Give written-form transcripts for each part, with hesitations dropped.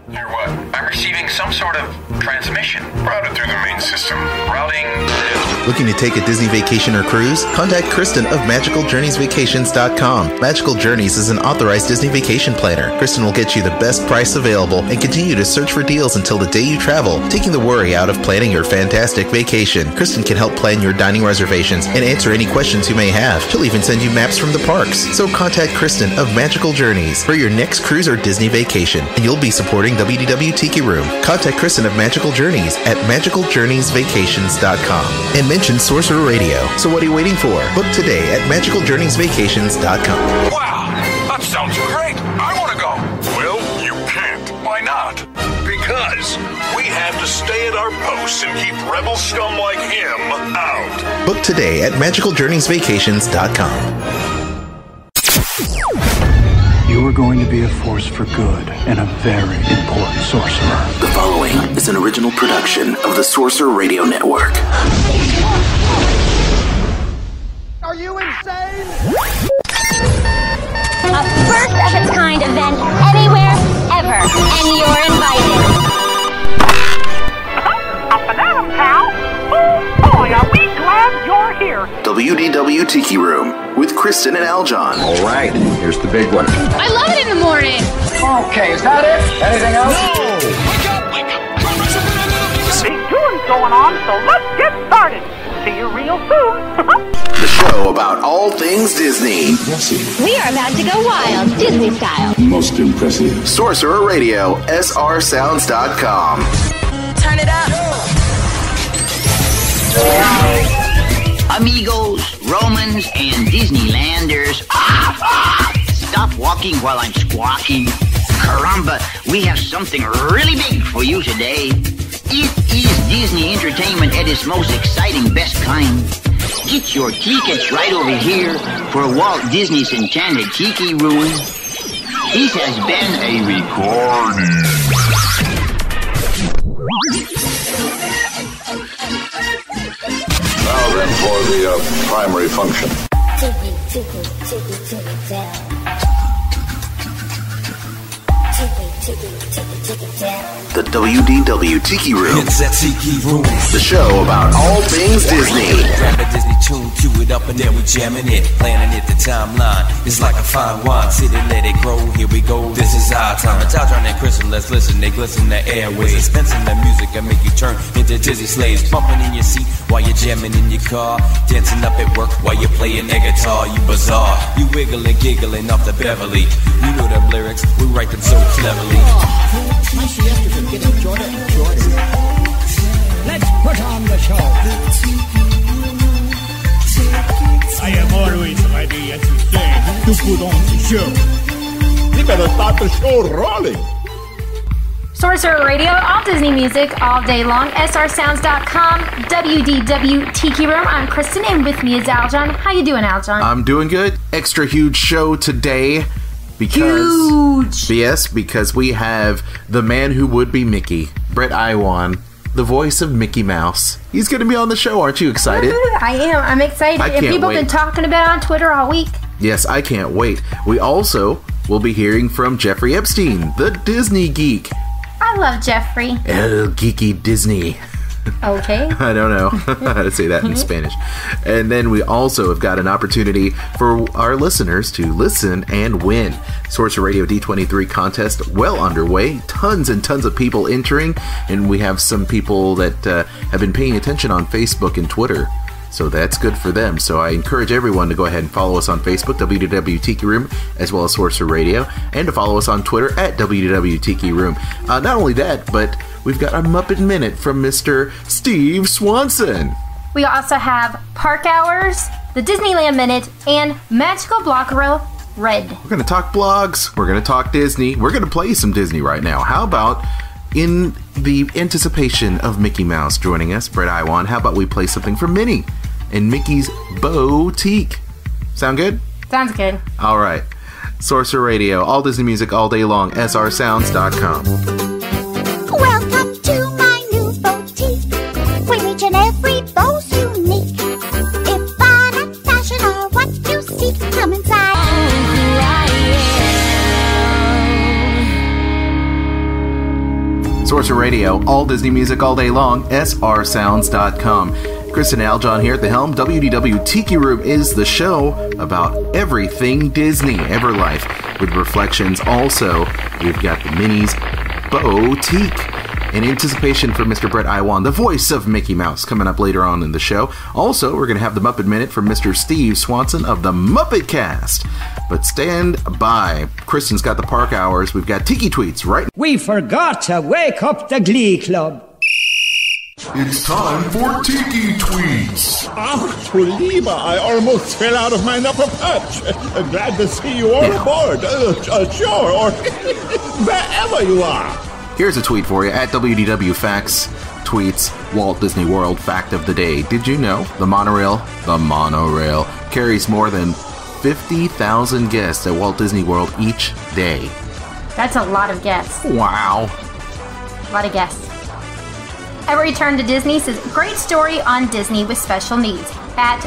Hear what? I'm receiving some sort of transmission. Routed through the main system. Routing. Looking to take a Disney vacation or cruise? Contact Kristen of MagicalJourneysVacations.com. Magical Journeys is an authorized Disney vacation planner. Kristen will get you the best price available and continue to search for deals until the day you travel, taking the worry out of planning your fantastic vacation. Kristen can help plan your dining reservations and answer any questions you may have. She'll even send you maps from the parks. So contact Kristen of Magical Journeys for your next cruise or Disney vacation, and you'll be supporting WDW Tiki Room. Contact Kristen of Magical Journeys at MagicalJourneysVacations.com and mention Sorcerer Radio. So what are you waiting for? Book today at MagicalJourneysVacations.com. Wow, that sounds great. I want to go. Well, you can't. Why not? Because we have to stay at our posts and keep rebel scum like him out. Book today at MagicalJourneysVacations.com. You are going to be a force for good and a very important sorcerer. The following is an original production of the Sorcerer Radio Network. Are you insane? A first of its kind event anywhere, ever, and you're invited. Up and at 'em, pal. Oh boy, are we glad you're here. WDW Tiki Room with Kristen and Aljon. All right, here's the big one. I love it in the morning. Okay, is that it? Anything else? No! Wake up! Wake up! Big doings going on, so let's get started. See you real soon. The show about all things Disney. We are about to go wild, Disney style. Most impressive. Sorcerer Radio, srsounds.com. Turn it up. Amigos, Romans, and Disneylanders. Stop walking while I'm squawking. Caramba, we have something really big for you today. It is Disney entertainment at its most exciting best kind. Get your tickets right over here for Walt Disney's Enchanted Tiki Room. This has been a recording. Now then for the primary function. Tiki, tiki, tiki, tiki down. Tiki, tiki, tiki, tiki down. The WDW Tiki Room. It's that Tiki Room. The show about all things Disney. Grab a Disney tune, cue it up, and then we jamming it. Planning it, the timeline is like a fine wine. Sit and let it grow, here we go, this is our time. It's Aljon and Kristen, let's listen, they glisten the airways. Suspense in the music and make you turn into dizzy slaves. Bumping in your seat while you're jamming in your car. Dancing up at work while you're playing air guitar. You bizarre, you wiggling, giggling off the Beverly. You know them lyrics, we write them so cleverly. My siesta's are getting shorter and shorter. Let's put on the show. I am always ready, as you say, to put on the show. We better start the show rolling. Sorcerer Radio, all Disney music, all day long. srsounds.com, WDW Tiki Room. I'm Kristen, and with me is Aljon. How you doing, Aljon? I'm doing good. Extra huge show today. Huge! Yes, because we have the man who would be Mickey, Bret Iwan, the voice of Mickey Mouse. He's going to be on the show. Aren't you excited? I am. I'm excited. I can't and people wait. have been talking about it on Twitter all week. Yes, I can't wait. We also will be hearing from Jeffrey Epstein, the Disney geek. I love Jeffrey. El Geeky Disney. Okay. I don't know how to say that in Spanish. And then we also have got an opportunity for our listeners to listen and win. Sorcerer Radio D23 contest well underway. Tons and tons of people entering. And we have some people that have been paying attention on Facebook and Twitter. So that's good for them. So I encourage everyone to go ahead and follow us on Facebook, WDW Tiki Room, as well as Sorcerer Radio, and to follow us on Twitter at WDW Tiki Room. Not only that, but we've got a Muppet Minute from Mr. Steve Swanson. We also have Park Hours, the Disneyland Minute, and Magical Blockero Red. We're going to talk blogs. We're going to talk Disney. We're going to play some Disney right now. How about, in the anticipation of Mickey Mouse joining us, Brett Iwan, how about we play something from Minnie and Mickey's Boutique? Sound good? Sounds good. All right. Sorcerer Radio, all Disney music all day long, srsounds.com. Welcome to my new boutique, where each and every bow's unique. If fun and fashion are what you seek, come inside. Sorcerer Radio, all Disney music all day long, srsounds.com. Chris and Aljon here at the helm. WDW Tiki Room is the show about everything Disney, Everlife, with reflections. Also, we've got the minis boutique. In anticipation for Mr. Brett Iwan, the voice of Mickey Mouse, coming up later on in the show. Also, we're going to have the Muppet Minute from Mr. Steve Swanson of the Muppet Cast. But stand by. Kristen's got the park hours. We've got Tiki Tweets right. We forgot to wake up the Glee Club. It's time for Tiki Tweets. Ach, Tuliba, I almost fell out of my upper perch. Glad to see you all aboard. Sure, or wherever you are. Here's a tweet for you. At WDW Facts tweets Walt Disney World fact of the day. Did you know the monorail carries more than 50,000 guests at Walt Disney World each day? That's a lot of guests. Wow. A lot of guests. At Return to Disney says, great story on Disney with special needs. At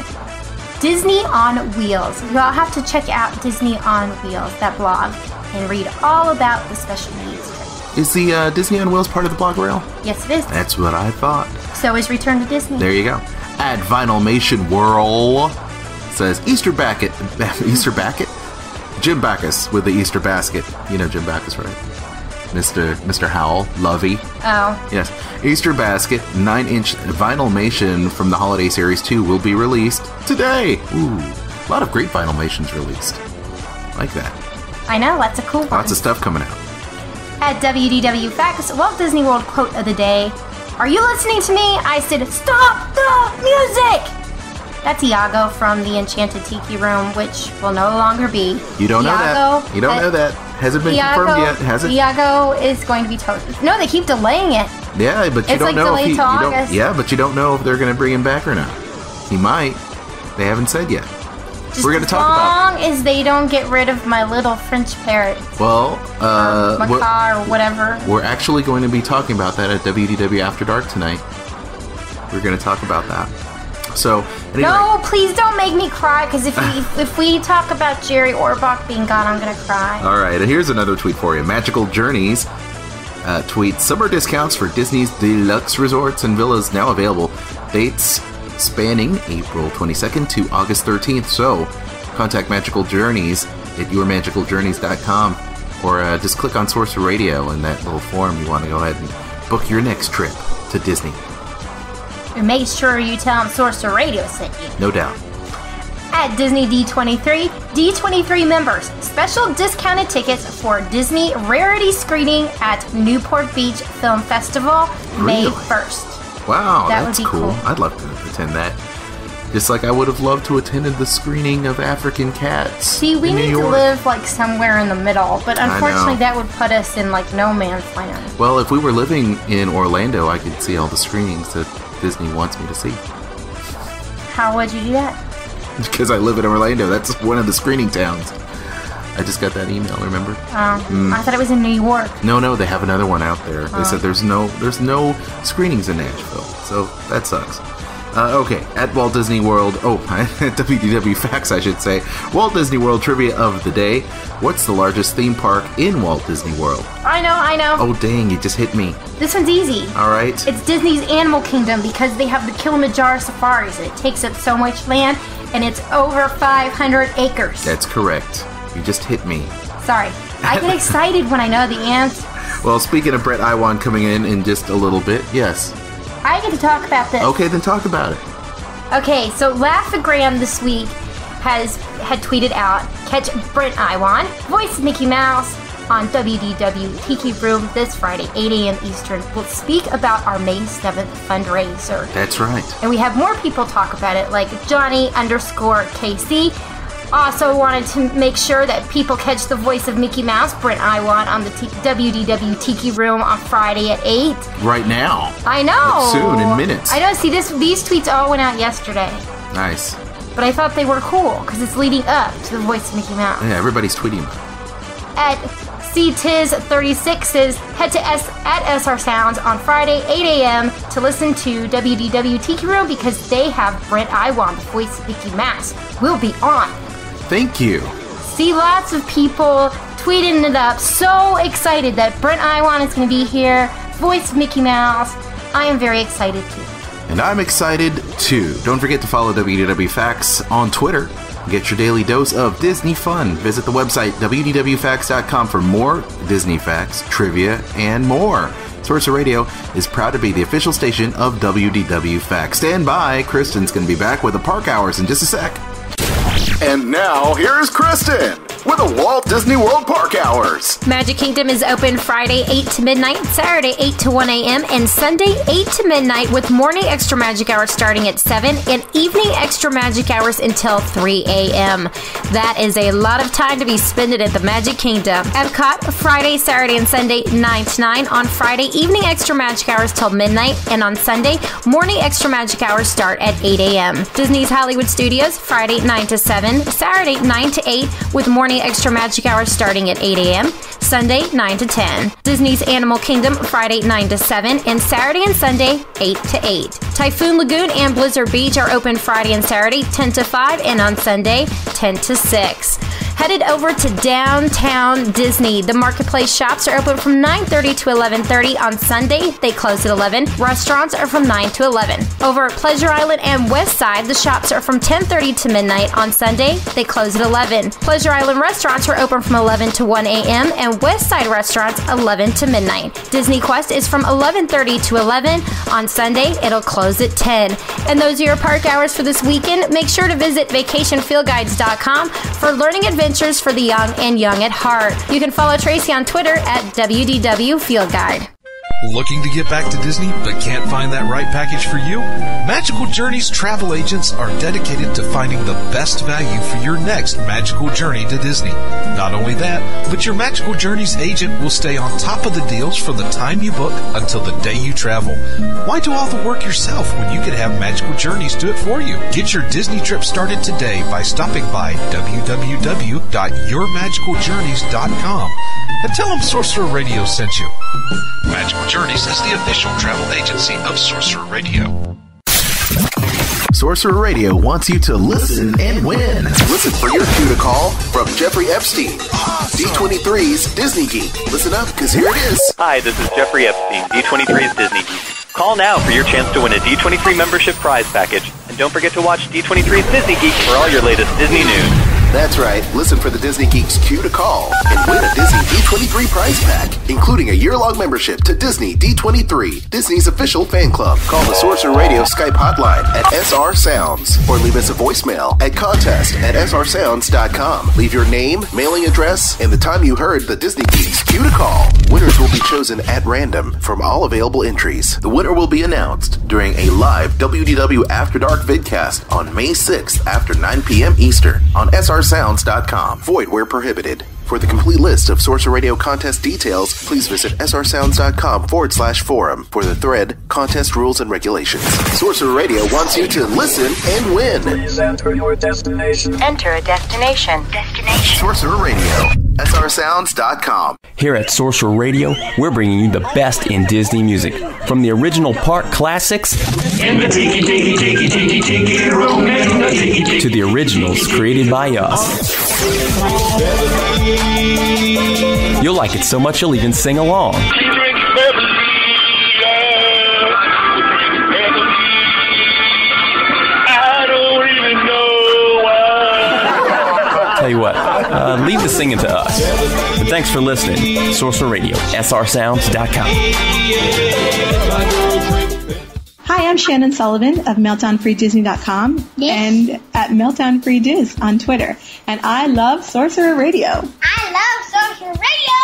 Disney on Wheels. You all have to check out Disney on Wheels, that blog, and read all about the special needs. Is the Disney on Wheels part of the blog rail? Yes, it is. That's what I thought. So is Return to Disney. There you go. At Vinylmation Whirl says Easter Backet. Jim Backus with the Easter basket. You know Jim Backus, right? Mr. Howell, Lovey. Oh. Yes. Easter Basket 9-inch Vinylmation from the Holiday Series 2 will be released today. Ooh, a lot of great Vinylmations released. Like that. I know, lots of cool ones. Lots of stuff coming out. At WDW Facts, Walt Disney World quote of the day. Are you listening to me? I said, stop the music! That's Iago from the Enchanted Tiki Room, which will no longer be. You don't know that. You don't know that. Hasn't been confirmed yet, has it? Iago is going to be toasted. No, they keep delaying it. Yeah, but you don't know if he, yeah, but you don't know if they're going to bring him back or not. He might. They haven't said yet. We're going to talk about. As long as they don't get rid of my little French parrot. Well, or whatever. We're actually going to be talking about that at WDW After Dark tonight. We're going to talk about that. So, anyway. No, please don't make me cry, because if we talk about Jerry Orbach being gone, I'm going to cry. All right, and here's another tweet for you. Magical Journeys tweets, summer discounts for Disney's deluxe resorts and villas now available. Dates spanning April 22nd to August 13th. So, contact Magical Journeys at yourmagicaljourneys.com or just click on Sorcerer Radio in that little form. You want to go ahead and book your next trip to Disney. And make sure you tell them Sorcerer Radio sent you. No doubt. At Disney D23, D23 members, special discounted tickets for Disney Rarity screening at Newport Beach Film Festival, May 1st. Wow, that's cool. I'd love to attend that. Just like I would have loved to attend the screening of African Cats. See, we need to live like somewhere in the middle, but unfortunately that would put us in like no man's land. Well, if we were living in Orlando, I could see all the screenings that Disney wants me to see. How would you do that? Because I live in Orlando. That's one of the screening towns. I just got that email, remember? I thought it was in New York. No, they have another one out there. They said there's no screenings in Nashville, so that sucks. Okay, at Walt Disney World, at WDW Facts, I should say, Walt Disney World Trivia of the Day. What's the largest theme park in Walt Disney World? I know. Oh, dang, you just hit me. This one's easy. All right. It's Disney's Animal Kingdom because they have the Kilimanjaro safaris and it takes up so much land and it's over 500 acres. That's correct. You just hit me. Sorry. I get excited when I know the answer. Well, speaking of Brett Iwan coming in just a little bit, yes. I get to talk about this. Okay, then talk about it. Okay, so Laugh-O-Gram this week had tweeted out, catch Brett Iwan, voice Mickey Mouse, on WDW Tiki Room this Friday, 8 a.m. Eastern. We'll speak about our May 7th fundraiser. That's right. And we have more people talk about it, like Johnny_KC. Also wanted to make sure that people catch the voice of Mickey Mouse, Brett Iwan, on the WDW Tiki Room on Friday at 8. Right now. I know. Soon, in minutes. I know. See, these tweets all went out yesterday. Nice. But I thought they were cool, because it's leading up to the voice of Mickey Mouse. Yeah, everybody's tweeting. At CTiz36 says, head to at SR Sounds on Friday, 8 a.m. to listen to WDW Tiki Room, because they have Brett Iwan, the voice of Mickey Mouse, will be on. Thank you. See lots of people tweeting it up, so excited that Brett Iwan is going to be here voice of Mickey Mouse. I am very excited too. And I'm excited too. Don't forget to follow WDW Facts on Twitter. Get your daily dose of Disney fun. Visit the website WDWFacts.com for more Disney facts, trivia, and more. Sorcerer Radio is proud to be the official station of WDW Facts. Stand by. Kristen's going to be back with the park hours in just a sec. And now, here's Kristen with the Walt Disney World Park Hours. Magic Kingdom is open Friday 8 to midnight, Saturday 8 to 1 a.m., and Sunday 8 to midnight with morning extra magic hours starting at 7 and evening extra magic hours until 3 a.m. That is a lot of time to be spending at the Magic Kingdom. Epcot, Friday, Saturday, and Sunday 9 to 9. On Friday, evening extra magic hours till midnight, and on Sunday, morning extra magic hours start at 8 a.m. Disney's Hollywood Studios, Friday 9 to 7, Saturday 9 to 8 with morning extra magic hours starting at 8 a.m., Sunday 9 to 10. Disney's Animal Kingdom, Friday 9 to 7, and Saturday and Sunday 8 to 8. Typhoon Lagoon and Blizzard Beach are open Friday and Saturday 10 to 5, and on Sunday 10 to 6. Headed over to downtown Disney. The marketplace shops are open from 9:30 to 11:30 on Sunday. They close at 11. Restaurants are from 9 to 11. Over at Pleasure Island and West Side, the shops are from 10:30 to midnight on Sunday. They close at 11. Pleasure Island restaurants are open from 11 to 1 a.m. and West Side restaurants 11 to midnight. Disney Quest is from 11:30 to 11 on Sunday. It'll close at 10. And those are your park hours for this weekend. Make sure to visit vacationfieldguides.com for learning adventures for the young and young at heart. You can follow Tracy on Twitter at WDW Field Guide. Looking to get back to Disney but can't find that right package for you? Magical Journeys travel agents are dedicated to finding the best value for your next magical journey to Disney. Not only that, but your Magical Journeys agent will stay on top of the deals from the time you book until the day you travel. Why do all the work yourself when you could have Magical Journeys do it for you? Get your Disney trip started today by stopping by www.yourmagicaljourneys.com and tell them Sorcerer Radio sent you. Magical Journeys is the official travel agency of Sorcerer Radio. Sorcerer Radio wants you to listen and win. Listen for your cue to call from Jeffrey Epstein, D23's Disney Geek. Listen up, because here it is. Hi, this is Jeffrey Epstein, D23's Disney Geek. Call now for your chance to win a D23 membership prize package. And don't forget to watch D23's Disney Geek for all your latest Disney news. That's right. Listen for the Disney Geek's cue to call and win a Disney D23 prize pack, including a year-long membership to Disney D23, Disney's official fan club. Call the Sorcerer Radio Skype hotline at SR Sounds or leave us a voicemail at contest@srsounds.com. Leave your name, mailing address, and the time you heard the Disney Geek's cue to call. Winners will be chosen at random from all available entries. The winner will be announced during a live WDW After Dark vidcast on May 6th after 9 p.m. Eastern on srsounds.com. Void where prohibited. For the complete list of Sorcerer Radio contest details, please visit srsounds.com/forum for the thread Contest Rules and Regulations. Sorcerer Radio wants you to listen and win. Please enter your destination. Enter a destination. Sorcerer Radio. srsounds.com. Here at Sorcerer Radio, we're bringing you the best in Disney music. From the original park classics In the tiki, tiki, tiki, tiki, tiki room, in the tiki, tiki, to the originals created by us. You'll like it so much you'll even sing along. Tell you what, leave the singing to us. But thanks for listening. Sorcerer Radio, srsounds.com. Hi, I'm Shannon Sullivan of MeltdownFreeDisney.com and at MeltdownFreeDiz on Twitter. And I love Sorcerer Radio. I love Sorcerer Radio!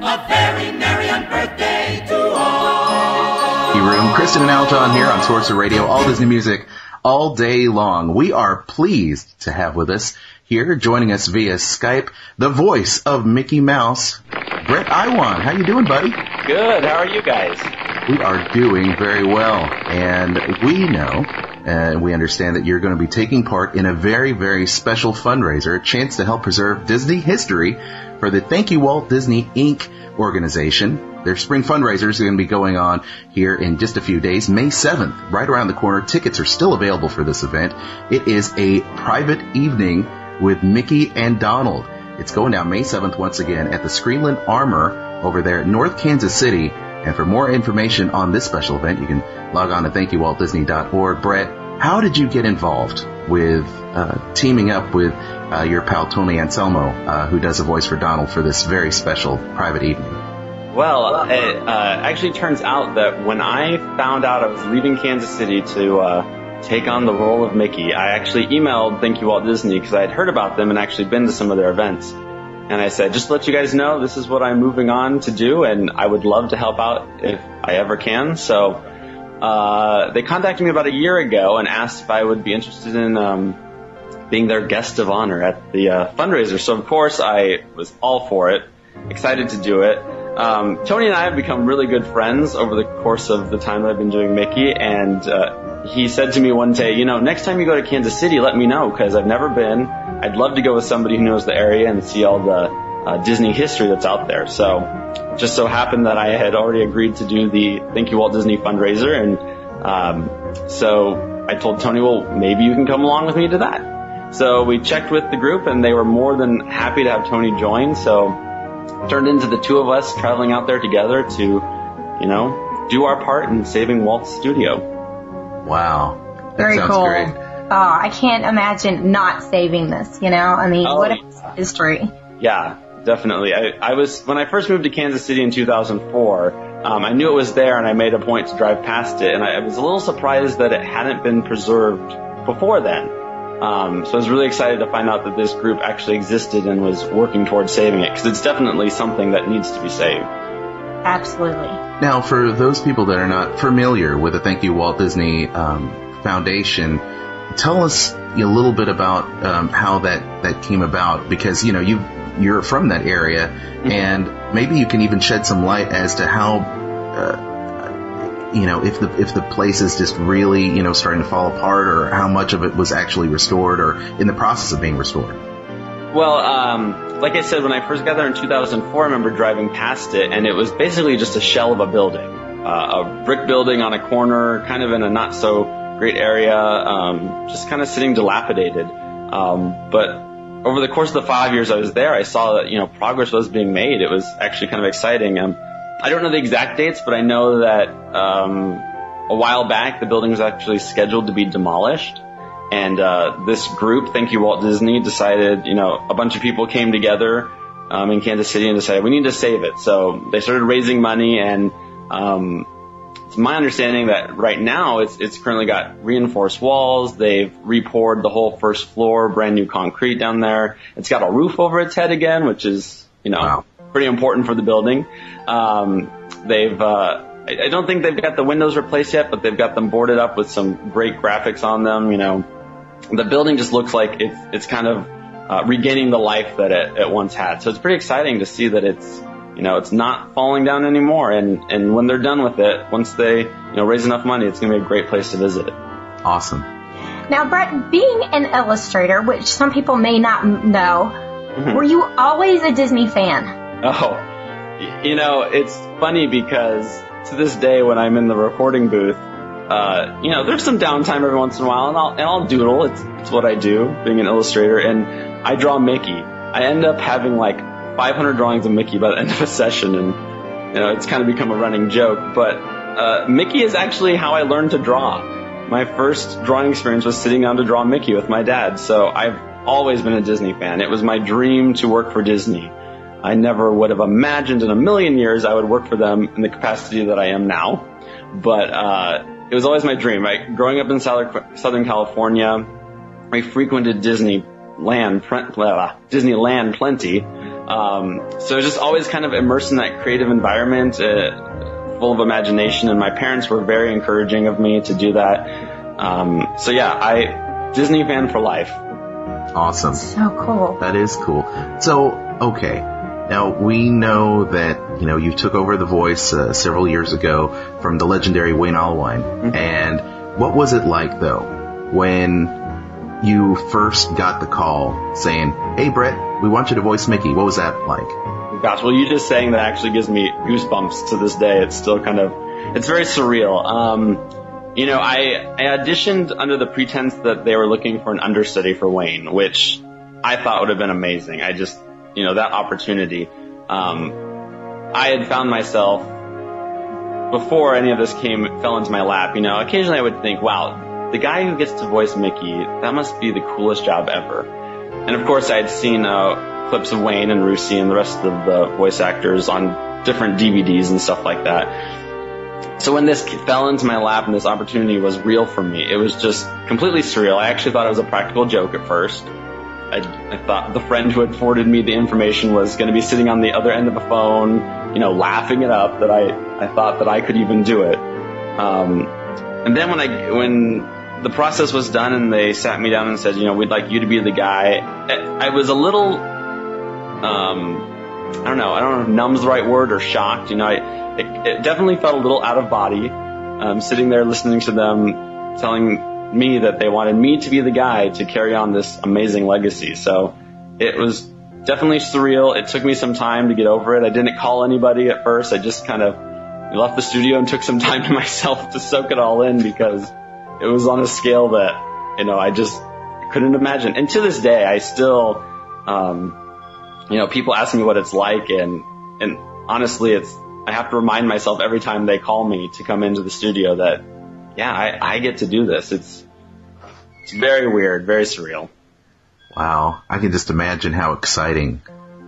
A very merry birthday to all. Room. Kristen and Alton here on Sorcerer Radio, all Disney music, all day long. We are pleased to have with us here, joining us via Skype, the voice of Mickey Mouse, Brett Iwan. How you doing, buddy? Good. How are you guys? We are doing very well, and we know and we understand that you're going to be taking part in a very, very special fundraiser, a chance to help preserve Disney history for the Thank You Walt Disney Inc. organization. Their spring fundraisers are going to be going on here in just a few days, May 7th, right around the corner. Tickets are still available for this event. It is a private evening with Mickey and Donald. It's going down May 7th once again at the Screenland Armor over there at North Kansas City. And for more information on this special event, you can log on to thankyouwaltdisney.org. Brett, how did you get involved with teaming up with your pal Tony Anselmo, who does a voice for Donald for this very special private evening? Well, it actually turns out that when I found out I was leaving Kansas City to take on the role of Mickey, I actually emailed Thank You Walt Disney because I had heard about them and actually been to some of their events. And I said, just to let you guys know, this is what I'm moving on to do, and I would love to help out if I ever can. So they contacted me about a year ago and asked if I would be interested in being their guest of honor at the fundraiser. So, of course, I was all for it, excited to do it. Tony and I have become really good friends over the course of the time that I've been doing Mickey, and he said to me one day, next time you go to Kansas City, let me know, because I've never been. I'd love to go with somebody who knows the area and see all the Disney history that's out there. So it just so happened that I had already agreed to do the Thank You Walt Disney fundraiser, and so I told Tony, well, maybe you can come along with me to that. So we checked with the group, and they were more than happy to have Tony join, so it turned into the two of us traveling out there together to, do our part in saving Walt's studio. Wow. That Very sounds cool. great. Oh, I can't imagine not saving this, what a history. Yeah, definitely. I was, when I first moved to Kansas City in 2004, I knew it was there and I made a point to drive past it, and I was a little surprised that it hadn't been preserved before then. So I was really excited to find out that this group actually existed and was working towards saving it, because it's definitely something that needs to be saved. Absolutely. Now, for those people that are not familiar with the Thank You Walt Disney Foundation, tell us a little bit about how that came about, because you're from that area, and maybe you can even shed some light as to how if the place is just really starting to fall apart, or how much of it was actually restored or in the process of being restored. Well, like I said, when I first got there in 2004, I remember driving past it, and it was basically just a shell of a building, a brick building on a corner, kind of in a not so great area, just kind of sitting dilapidated. But over the course of the 5 years I was there, I saw that progress was being made. It was actually kind of exciting. I don't know the exact dates, but I know that a while back the building was actually scheduled to be demolished. And this group, Thank You Walt Disney, decided, a bunch of people came together in Kansas City and decided we need to save it. So they started raising money, and it's my understanding that right now it's currently got reinforced walls. They've re-poured the whole first floor, brand new concrete down there. It's got a roof over its head again, which is, wow, pretty important for the building. I don't think they've got the windows replaced yet, but they've got them boarded up with some great graphics on them. The building just looks like it's kind of regaining the life that it once had. So it's pretty exciting to see that it's not falling down anymore. And when they're done with it, once they raise enough money, it's going to be a great place to visit. Awesome. Now, Brett, being an illustrator, which some people may not know, were you always a Disney fan? Oh, it's funny because to this day when I'm in the recording booth, there's some downtime every once in a while, and I'll doodle. It's what I do, being an illustrator, and I draw Mickey. I end up having like 500 drawings of Mickey by the end of a session, and it's kind of become a running joke. But Mickey is actually how I learned to draw. My first drawing experience was sitting down to draw Mickey with my dad. So I've always been a Disney fan. It was my dream to work for Disney. I never would have imagined in a million years I would work for them in the capacity that I am now. But it was always my dream. Growing up in Southern California, I frequented Disneyland plenty. So I was just always kind of immersed in that creative environment, full of imagination, and my parents were very encouraging of me to do that. So yeah, Disney fan for life. Awesome. So cool. That is cool. So, okay. Now, we know that, you took over the voice several years ago from the legendary Wayne Allwine. Mm-hmm. And what was it like, though, when you first got the call saying, hey, Brett, we want you to voice Mickey? What was that like? Gosh, well, you just saying that actually gives me goosebumps to this day. It's still it's very surreal. I auditioned under the pretense that they were looking for an understudy for Wayne, which I thought would have been amazing. that opportunity. I had found myself, before any of this fell into my lap, occasionally I would think, wow, the guy who gets to voice Mickey, that must be the coolest job ever. And of course I had seen clips of Wayne and Rusey and the rest of the voice actors on different DVDs and stuff like that. So when this fell into my lap and this opportunity was real for me, it was just completely surreal. I actually thought it was a practical joke at first. I thought the friend who had forwarded me the information was going to be sitting on the other end of the phone, laughing it up that I thought that I could even do it. And then when the process was done and they sat me down and said, we'd like you to be the guy, I was a little, I don't know if numb's the right word or shocked. It definitely felt a little out of body, sitting there listening to them telling me that they wanted me to be the guy to carry on this amazing legacy. So it was definitely surreal. It took me some time to get over it. I didn't call anybody at first. I just kind of left the studio and took some time to myself to soak it all in, because it was on a scale that, I just couldn't imagine. And to this day, I still, people ask me what it's like, and honestly, I have to remind myself every time they call me to come into the studio that, yeah, I get to do this. It's very weird, very surreal. Wow. I can just imagine how exciting,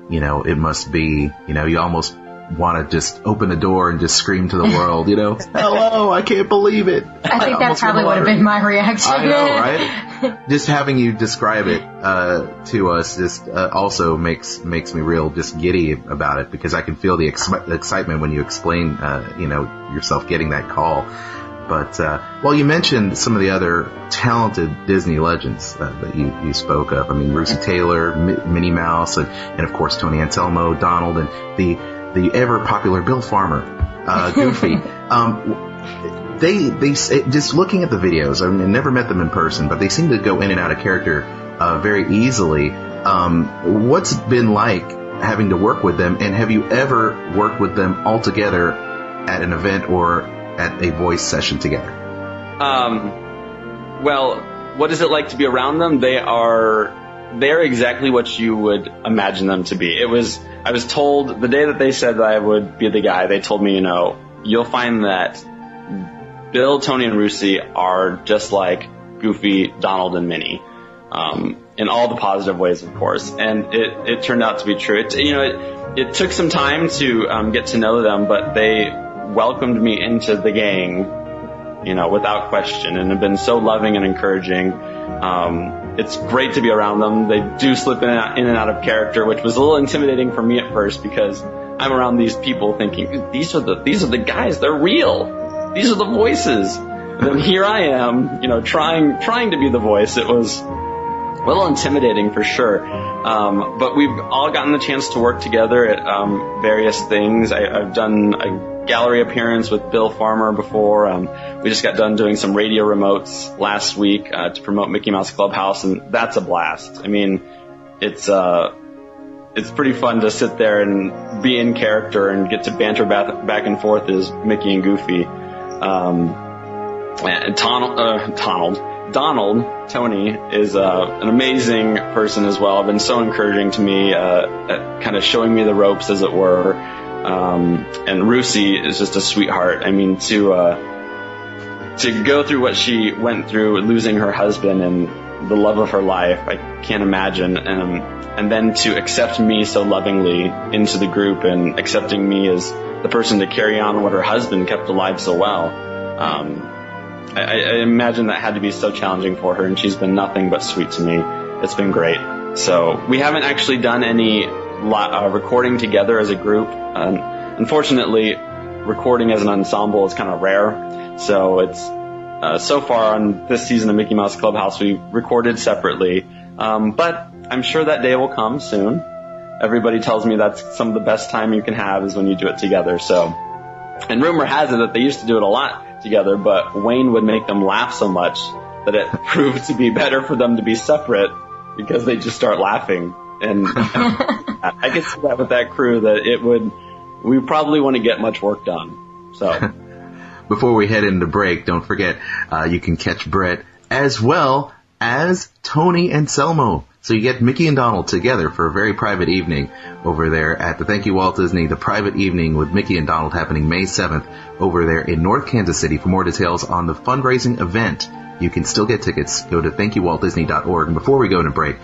it must be. You almost want to just open the door and just scream to the world, hello, I can't believe it. I think that probably would have been my reaction. I know, right? Just having you describe it to us just also makes me real just giddy about it, because I can feel the excitement when you explain, yourself getting that call. But, you mentioned some of the other talented Disney legends that you spoke of. I mean, Rusey Taylor, Minnie Mouse, and of course Tony Anselmo, Donald, and the ever popular Bill Farmer, Goofy. They just looking at the videos, I never met them in person, but they seem to go in and out of character very easily. What's it been like having to work with them, and have you ever worked with them all together at an event or at a voice session together? What is it like to be around them? They're exactly what you would imagine them to be. I was told the day that they said that I would be the guy, they told me, you'll find that Bill, Tony, and Rusey are just like Goofy, Donald, and Minnie, in all the positive ways, of course. And it turned out to be true. It took some time to get to know them, but they welcomed me into the gang, without question, and have been so loving and encouraging. It's great to be around them. They do slip in and out of character, which was a little intimidating for me at first, because I'm around these people thinking, these are the guys, they're real. These are the voices. And then here I am, trying to be the voice. It was a little intimidating for sure. But we've all gotten the chance to work together at various things. I've done a gallery appearance with Bill Farmer before. We just got done doing some radio remotes last week to promote Mickey Mouse Clubhouse, and that's a blast. I mean, it's pretty fun to sit there and be in character and get to banter back and forth as Mickey and Goofy. And Donald, Tony, is an amazing person as well. Been so encouraging to me, kind of showing me the ropes, as it were. And Rusey is just a sweetheart. I mean, to go through what she went through, losing her husband and the love of her life, I can't imagine. And then to accept me so lovingly into the group, and accepting me as the person to carry on what her husband kept alive so well. I imagine that had to be so challenging for her, and she's been nothing but sweet to me. It's been great. So we haven't actually done any recording together as a group. Unfortunately, recording as an ensemble is kind of rare. So it's so far on this season of Mickey Mouse Clubhouse, we recorded separately. But I'm sure that day will come soon. Everybody tells me that's some of the best time you can have is when you do it together. So, and rumor has it that they used to do it a lot together, but Wayne would make them laugh so much that it proved to be better for them to be separate, because they just start laughing. And I could see that with that crew, that we probably wouldn't get much work done. So before we head into break, don't forget, you can catch Brett as well as Tony Anselmo So you get Mickey and Donald together for a very private evening over there at the Thank You Walt Disney, the private evening with Mickey and Donald happening May 7th over there in North Kansas City. For more details on the fundraising event, you can still get tickets. Go to thankyouwaltdisney.org. And before we go to break,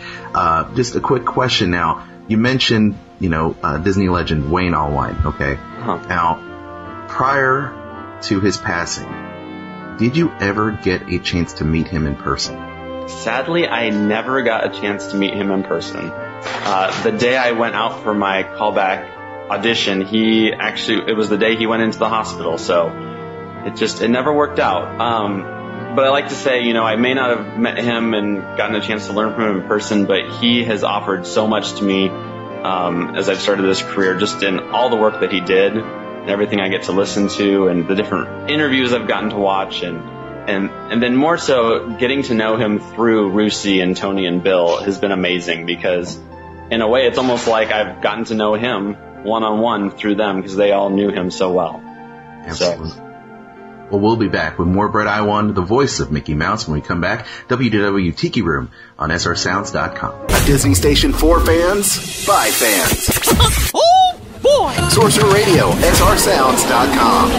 just a quick question now. You mentioned, Disney legend Wayne Allwine, okay? Now, prior to his passing, did you ever get a chance to meet him in person? Sadly, I never got a chance to meet him in person. The day I went out for my callback audition, it was the day he went into the hospital, so it never worked out. But I like to say, I may not have met him and gotten a chance to learn from him in person, but he has offered so much to me as I've started this career, just in all the work that he did and everything I get to listen to and the different interviews I've gotten to watch and then more so getting to know him through Rusey and Tony and Bill has been amazing, because in a way it's almost like I've gotten to know him one-on-one through them because they all knew him so well. Absolutely. Well, we'll be back with more Brett Iwan, the voice of Mickey Mouse, when we come back. WDW Tiki Room on srsounds.com. A Disney station for fans, by fans. Oh, boy! Sorcerer Radio, srsounds.com.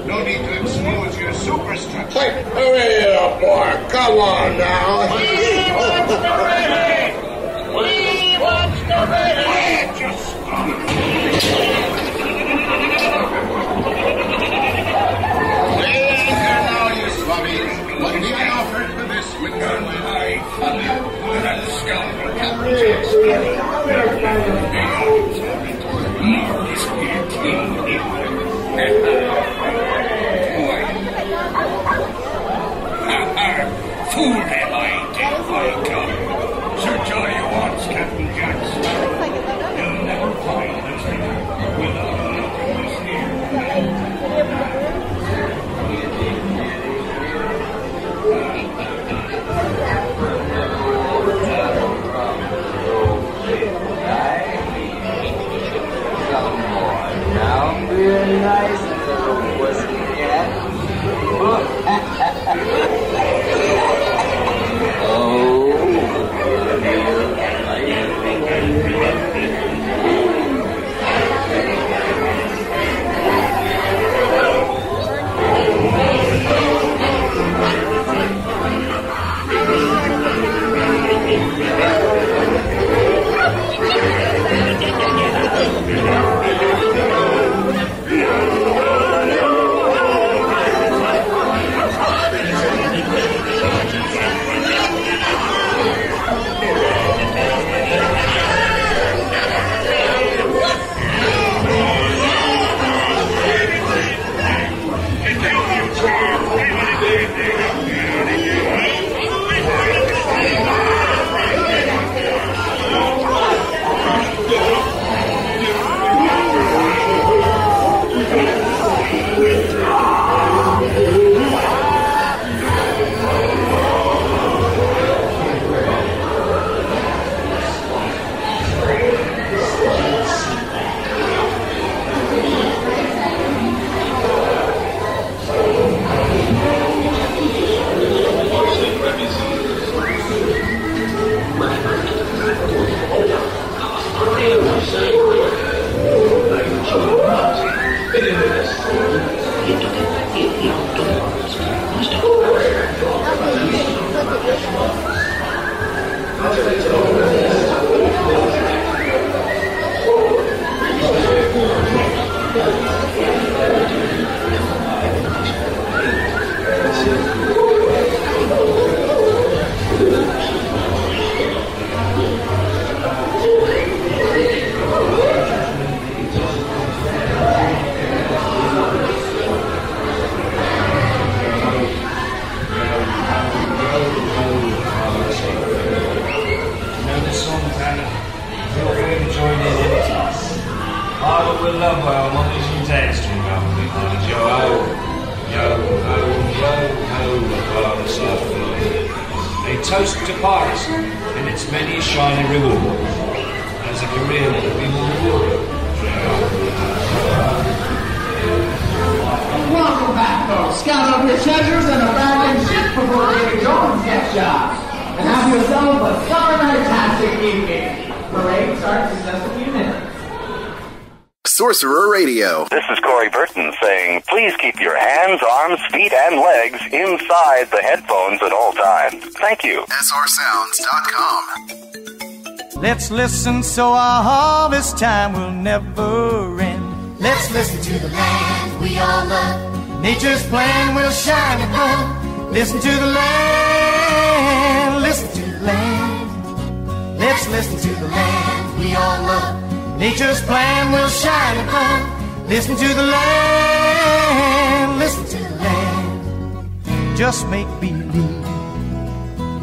No need to expose your superstructure. Hey, hurry up, boy. Come on now. We want the rating! We want the rating! Just stop. Fool am I, dead I come. Sir Johnny wants Captain Jackson. You'll never find this thing without a look at this here. Now be nice little pussycat. Sorcerer Radio. This is Corey Burton saying, please keep your hands, arms, feet, and legs inside the headphones at all times. Thank you. SRSounds.com. Let's listen so our harvest time will never end. Let's listen to the land we all love. Nature's plan will shine above. Listen to the land. Listen to the land. Let's listen to the land we all love. Nature's plan will shine above. Listen to the land. Listen to the land. Just make believe.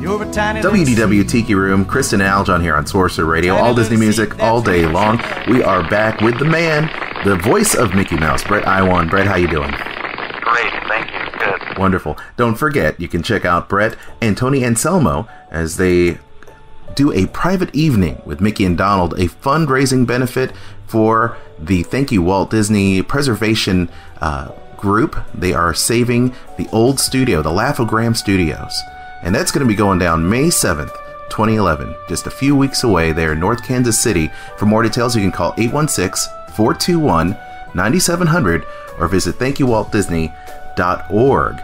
You're a tiny WDW Tiki Room. Kristen and Aljon here on Sorcerer Radio. All Disney music all day long. We are back with the man, the voice of Mickey Mouse, Brett Iwan. Brett, how you doing? Great, thank you. Good. Wonderful. Don't forget, you can check out Brett and Tony Anselmo as they do a private evening with Mickey and Donald, a fundraising benefit for the Thank You Walt Disney Preservation group. They are saving the old studio, the Laugh-O-Gram Studios. And that's going to be going down May 7th, 2011, just a few weeks away there in North Kansas City. For more details, you can call 816-421-9700 or visit thankyouwaltdisney.org.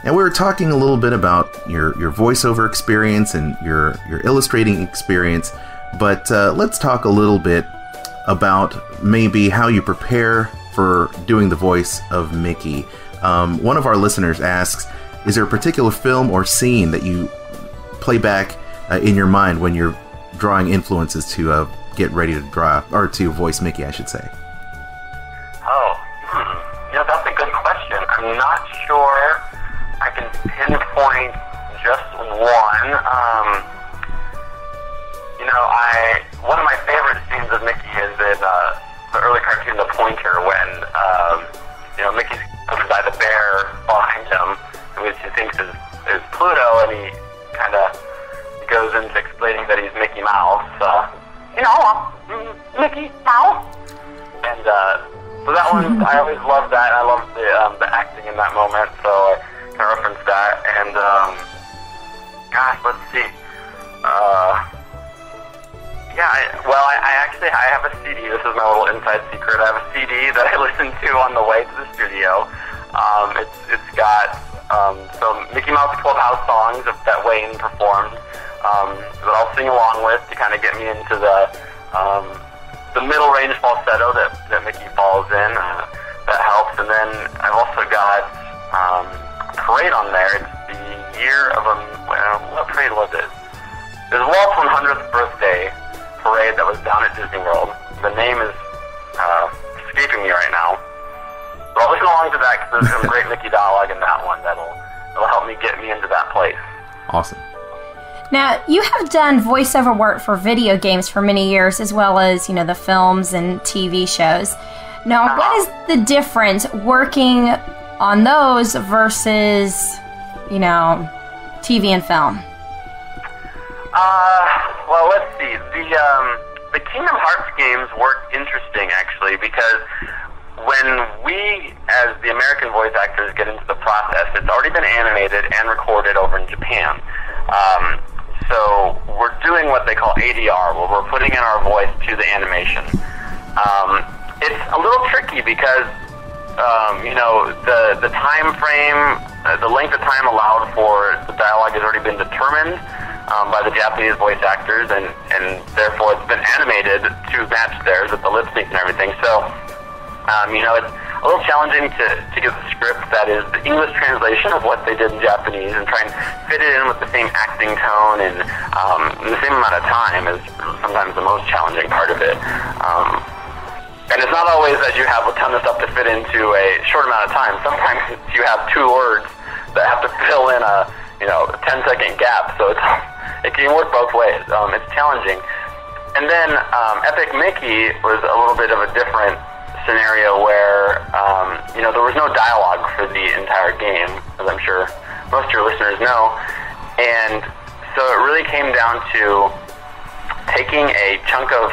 And we were talking a little bit about your voiceover experience and your illustrating experience, but let's talk a little bit about maybe how you prepare for doing the voice of Mickey. One of our listeners asks, is there a particular film or scene that you play back in your mind when you're drawing influences to get ready to draw, or to voice Mickey, I should say? That's a good question. I'm not sure I can pinpoint just one. One of my favorite scenes of Mickey is in the early cartoon The Pointer, when Mickey's covered by the bear behind him, which he thinks is Pluto, and he kind of goes into explaining that he's Mickey Mouse. Mickey Mouse. And so that one, I always love that. I love the acting in that moment, so I kind of reference that. And let's see. I have a CD. This is my little inside secret. I have a CD that I listen to on the way to the studio. It's got some Mickey Mouse Clubhouse songs that Wayne performed that I'll sing along with to kind of get me into the middle range falsetto that Mickey falls in. That helps. And then I've also got parade on there. It's the year of what parade was it? It was Walt's 100th birthday parade that was down at Disney World. The name is escaping me right now. So I'll listen along to that because there's some great Mickey dialogue in that one that'll help me get me into that place. Awesome. Now, you have done voiceover work for video games for many years, as well as, the films and TV shows. Now, what is the difference working on those versus, TV and film? Well, let's see. The Kingdom Hearts games work interesting, actually, because when we, as the American voice actors, get into the process, it's already been animated and recorded over in Japan. So we're doing what they call ADR, where we're putting in our voice to the animation. It's a little tricky because, the time frame, the length of time allowed for the dialogue has already been determined by the Japanese voice actors, and therefore it's been animated to match theirs with the lip sync and everything. So, it's a little challenging to get the script that is the English translation of what they did in Japanese and try and fit it in with the same acting tone and the same amount of time is sometimes the most challenging part of it. And it's not always that you have a ton of stuff to fit into a short amount of time. Sometimes you have 2 words that have to fill in a 10-second gap, so it can work both ways. It's challenging. And then Epic Mickey was a little bit of a different scenario where, there was no dialogue for the entire game, as I'm sure most of your listeners know. And so it really came down to taking a chunk of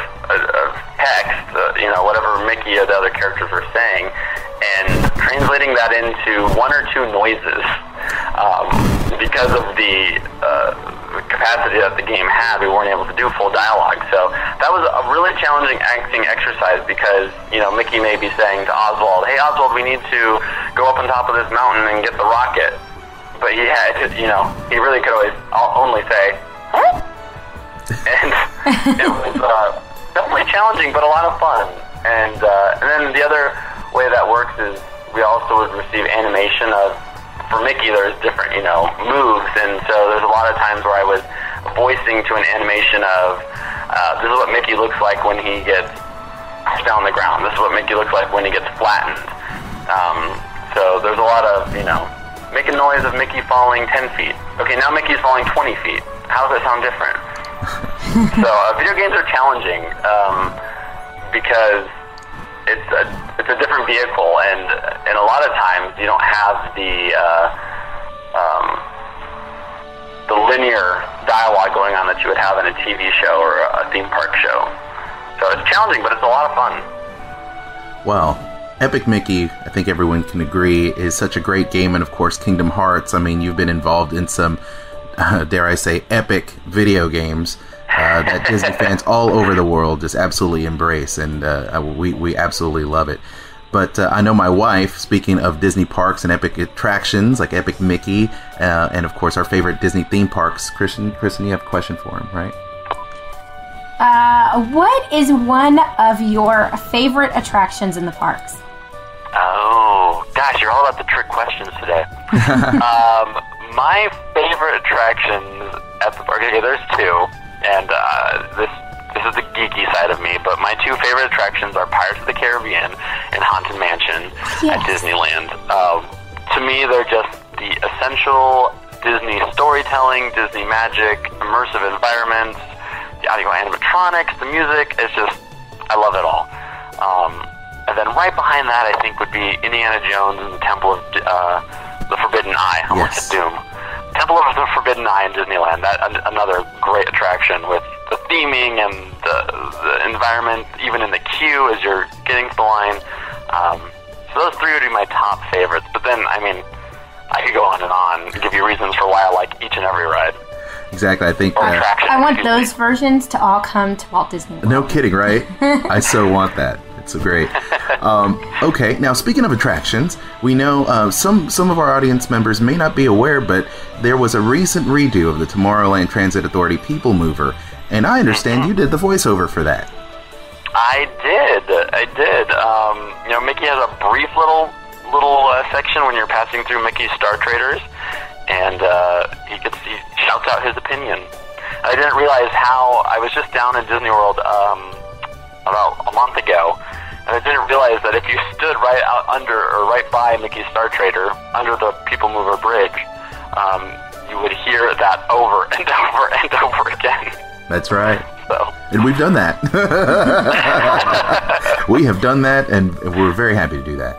text, whatever Mickey or the other characters were saying, and translating that into 1 or 2 noises. Because of the capacity that the game had, we weren't able to do full dialogue. So that was a really challenging acting exercise because, Mickey may be saying to Oswald, "Hey, Oswald, we need to go up on top of this mountain and get the rocket." But he had to, he really could only say, "Huh?" And it was definitely challenging, but a lot of fun. And then the other way that works is we also would receive animation for Mickey, there's different, moves, and so there's a lot of times where I was voicing to an animation of, this is what Mickey looks like when he gets pushed down the ground. This is what Mickey looks like when he gets flattened. So there's a lot of, make a noise of Mickey falling 10 feet. Okay, now Mickey's falling 20 feet. How does that sound different? So video games are challenging because it's a different vehicle, and a lot of times you don't have the linear dialogue going on that you would have in a TV show or a theme park show. So it's challenging, but it's a lot of fun. Well, Epic Mickey, I think everyone can agree, is such a great game, and of course Kingdom Hearts. I mean, you've been involved in some, dare I say, epic video games that Disney fans all over the world just absolutely embrace, and we absolutely love it. But I know my wife, speaking of Disney parks and epic attractions like Epic Mickey, and of course our favorite Disney theme parks, Kristen, you have a question for him, right? What is one of your favorite attractions in the parks? Oh, gosh, you're all about the trick questions today. My favorite attractions at the park, okay, there's two, and this is the geeky side of me, but my two favorite attractions are Pirates of the Caribbean and Haunted Mansion at Disneyland. To me, they're just the essential Disney storytelling, Disney magic, immersive environments, the audio animatronics, the music. It's just, I love it all. And then right behind that, I think, would be Indiana Jones and the Temple of the Forbidden Eye. I almost said Doom. Temple of the Forbidden Eye in Disneyland. Another great attraction with the theming and the environment, even in the queue as you're getting to the line. So those three would be my top favorites. But then, I mean, I could go on and give you reasons for why I like each and every ride. Exactly, I think... I want those versions to all come to Walt Disney World. No kidding, right? I so want that. It's so great. Okay, now speaking of attractions, we know some of our audience members may not be aware, but there was a recent redo of the Tomorrowland Transit Authority People Mover, and I understand you did the voiceover for that. I did. You know, Mickey has a brief little section when you're passing through Mickey's Star Traders, and he shouts out his opinion. I didn't realize how I was just down in Disney World about a month ago, and I didn't realize that if you stood right out under or right by Mickey's Star Trader under the People Mover bridge, you would hear that over and over and over again. That's right. So. And we've done that. We have done that, and we're very happy to do that.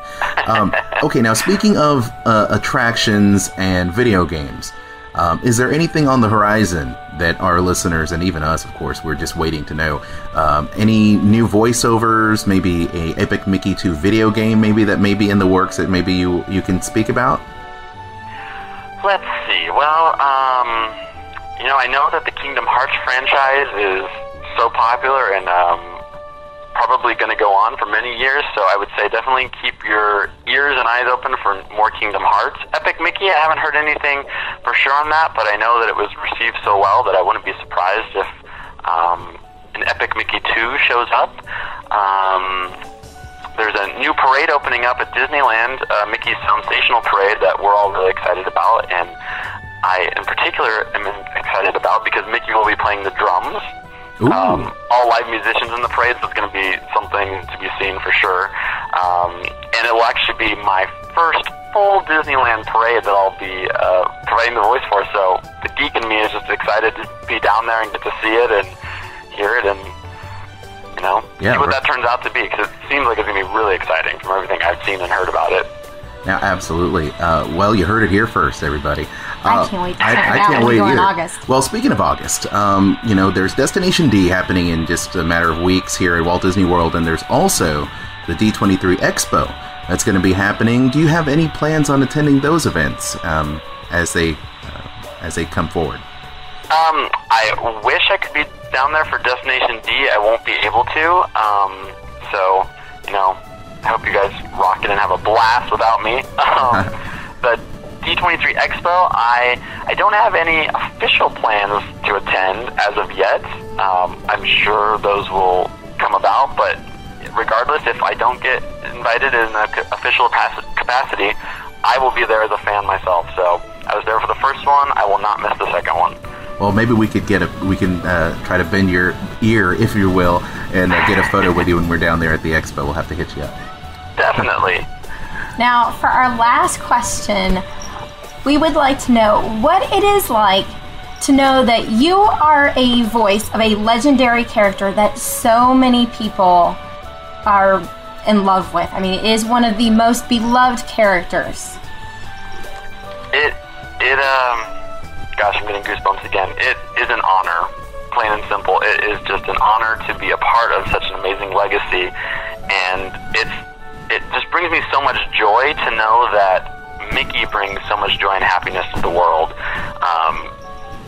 Okay, now speaking of attractions and video games, is there anything on the horizon that our listeners, and even us, of course, we're just waiting to know, any new voiceovers, maybe a Epic Mickey 2 video game maybe that may be in the works that maybe you can speak about? Let's see. Well, you know, I know that the Kingdom Hearts franchise is so popular and probably going to go on for many years, so I would say definitely keep your ears and eyes open for more Kingdom Hearts. Epic Mickey, I haven't heard anything for sure on that, but I know that it was received so well that I wouldn't be surprised if an Epic Mickey 2 shows up. There's a new parade opening up at Disneyland, Mickey's Sensational Parade, that we're all really excited about, and I, in particular, am excited about because Mickey will be playing the drums. All live musicians in the parade, so it's going to be something to be seen for sure. And it will actually be my first full Disneyland parade that I'll be providing the voice for, so the geek in me is just excited to be down there and get to see it and hear it and, you know, see what that turns out to be, because it seems like it's going to be really exciting from everything I've seen and heard about it. Yeah, absolutely. Well, you heard it here first, everybody. I can't wait to check it I out can't when we wait go in either. August. Well, speaking of August, you know, there's Destination D happening in just a matter of weeks here at Walt Disney World, and there's also the D23 Expo that's going to be happening. Do you have any plans on attending those events as they come forward? I wish I could be down there for Destination D. I won't be able to. So, you know, I hope you guys rock it and have a blast without me. The D23 Expo, I don't have any official plans to attend as of yet. I'm sure those will come about, but regardless, if I don't get invited in an official capacity, I will be there as a fan myself. So I was there for the first one. I will not miss the second one. Well, maybe we can try to bend your ear, if you will, and get a photo with you when we're down there at the expo. We'll have to hit you up. Definitely. Now, for our last question, we would like to know what it is like to know that you are a voice of a legendary character that so many people are in love with. I mean, it is one of the most beloved characters. Gosh, I'm getting goosebumps again. It is an honor, plain and simple. It is just an honor to be a part of such an amazing legacy, and it just brings me so much joy to know that Mickey brings so much joy and happiness to the world.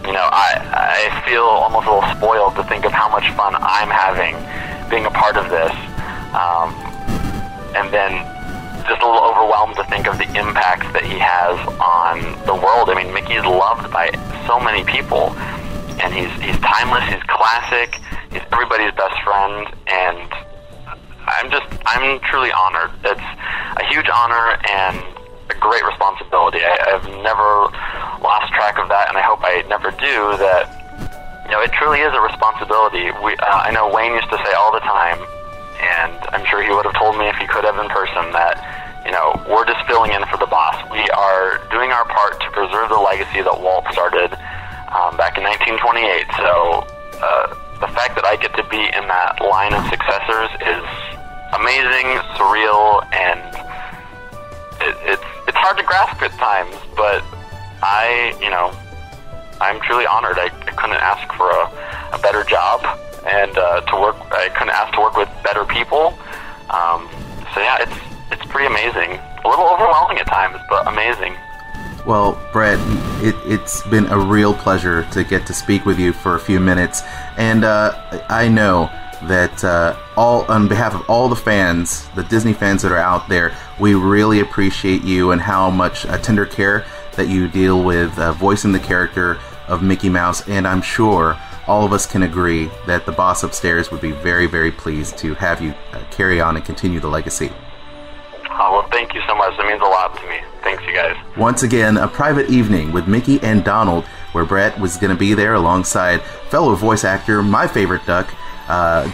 You know, I feel almost a little spoiled to think of how much fun I'm having being a part of this, and then just a little overwhelmed to think of the impact that he has on the world. I mean, Mickey's loved by so many people, and he's timeless, he's classic, He's everybody's best friend, and I'm truly honored. It's a huge honor and a great responsibility. I've never lost track of that, and I hope I never do. That, you know, it truly is a responsibility. I know Wayne used to say all the time, and I'm sure he would have told me if he could have in person, that, you know, we're just filling in for the boss. We are doing our part to preserve the legacy that Walt started back in 1928. So the fact that I get to be in that line of successors is amazing, surreal, and it's hard to grasp at times, but I'm truly honored. I couldn't ask for a better job, and I couldn't ask to work with better people. So yeah, it's pretty amazing. A little overwhelming at times, but amazing. Well, Brett, it's been a real pleasure to get to speak with you for a few minutes, and I know that on behalf of all the fans, the Disney fans that are out there, we really appreciate you and how much tender care that you deal with voicing the character of Mickey Mouse, and I'm sure all of us can agree that the boss upstairs would be very, very pleased to have you carry on and continue the legacy. Oh, well, thank you so much. That means a lot to me. Thanks, you guys. Once again, a private evening with Mickey and Donald, where Brett was going to be there alongside fellow voice actor, my favorite duck,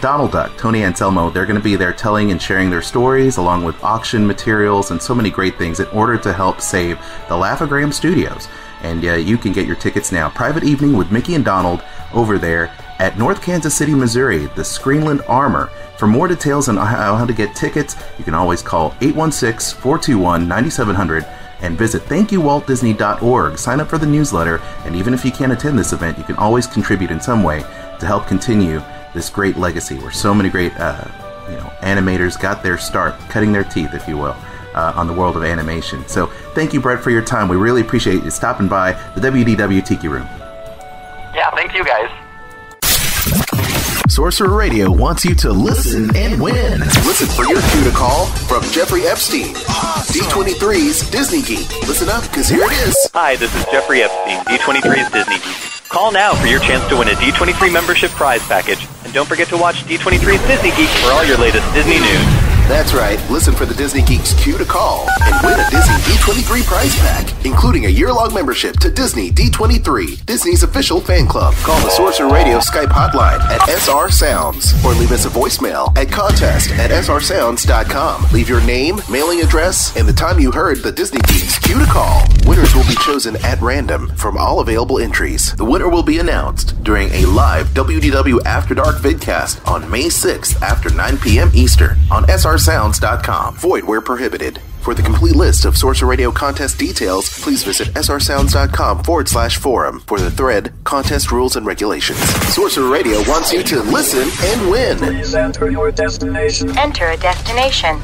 Donald Duck, Tony Anselmo. They're going to be there telling and sharing their stories, along with auction materials and so many great things in order to help save the Laugh-O-Gram Studios. And you can get your tickets now. Private evening with Mickey and Donald over there at North Kansas City, Missouri, the Screenland Armor. For more details on how to get tickets, you can always call 816-421-9700 and visit thankyouwaltdisney.org. Sign up for the newsletter, and even if you can't attend this event, you can always contribute in some way to help continue this great legacy where so many great animators got their start, cutting their teeth, if you will, on the world of animation. So thank you, Brett, for your time. We really appreciate you stopping by the WDW Tiki Room. Yeah, thank you guys. Sorcerer Radio wants you to listen and win. Listen for your cue to call from Jeffrey Epstein, D23's Disney Geek. Listen up, because here it is. Hi, this is Jeffrey Epstein, D23's Disney Geek. Call now for your chance to win a D23 membership prize package. And don't forget to watch D23's Disney Geek for all your latest Disney news. That's right. Listen for the Disney Geek's cue to call and win a Disney D23 prize pack, including a year-long membership to Disney D23, Disney's official fan club. Call the Sorcerer Radio Skype hotline at SR Sounds or leave us a voicemail at contest@srsounds.com. Leave your name, mailing address, and the time you heard the Disney Geek's cue to call. Winners will be chosen at random from all available entries. The winner will be announced during a live WDW After Dark vidcast on May 6th after 9 p.m. Eastern on srsounds.com. Void where prohibited. For the complete list of Sorcerer Radio contest details, please visit srsounds.com/forum for the thread Contest Rules and Regulations. Sorcerer Radio wants you to listen and win. Please enter your destination. Enter a destination.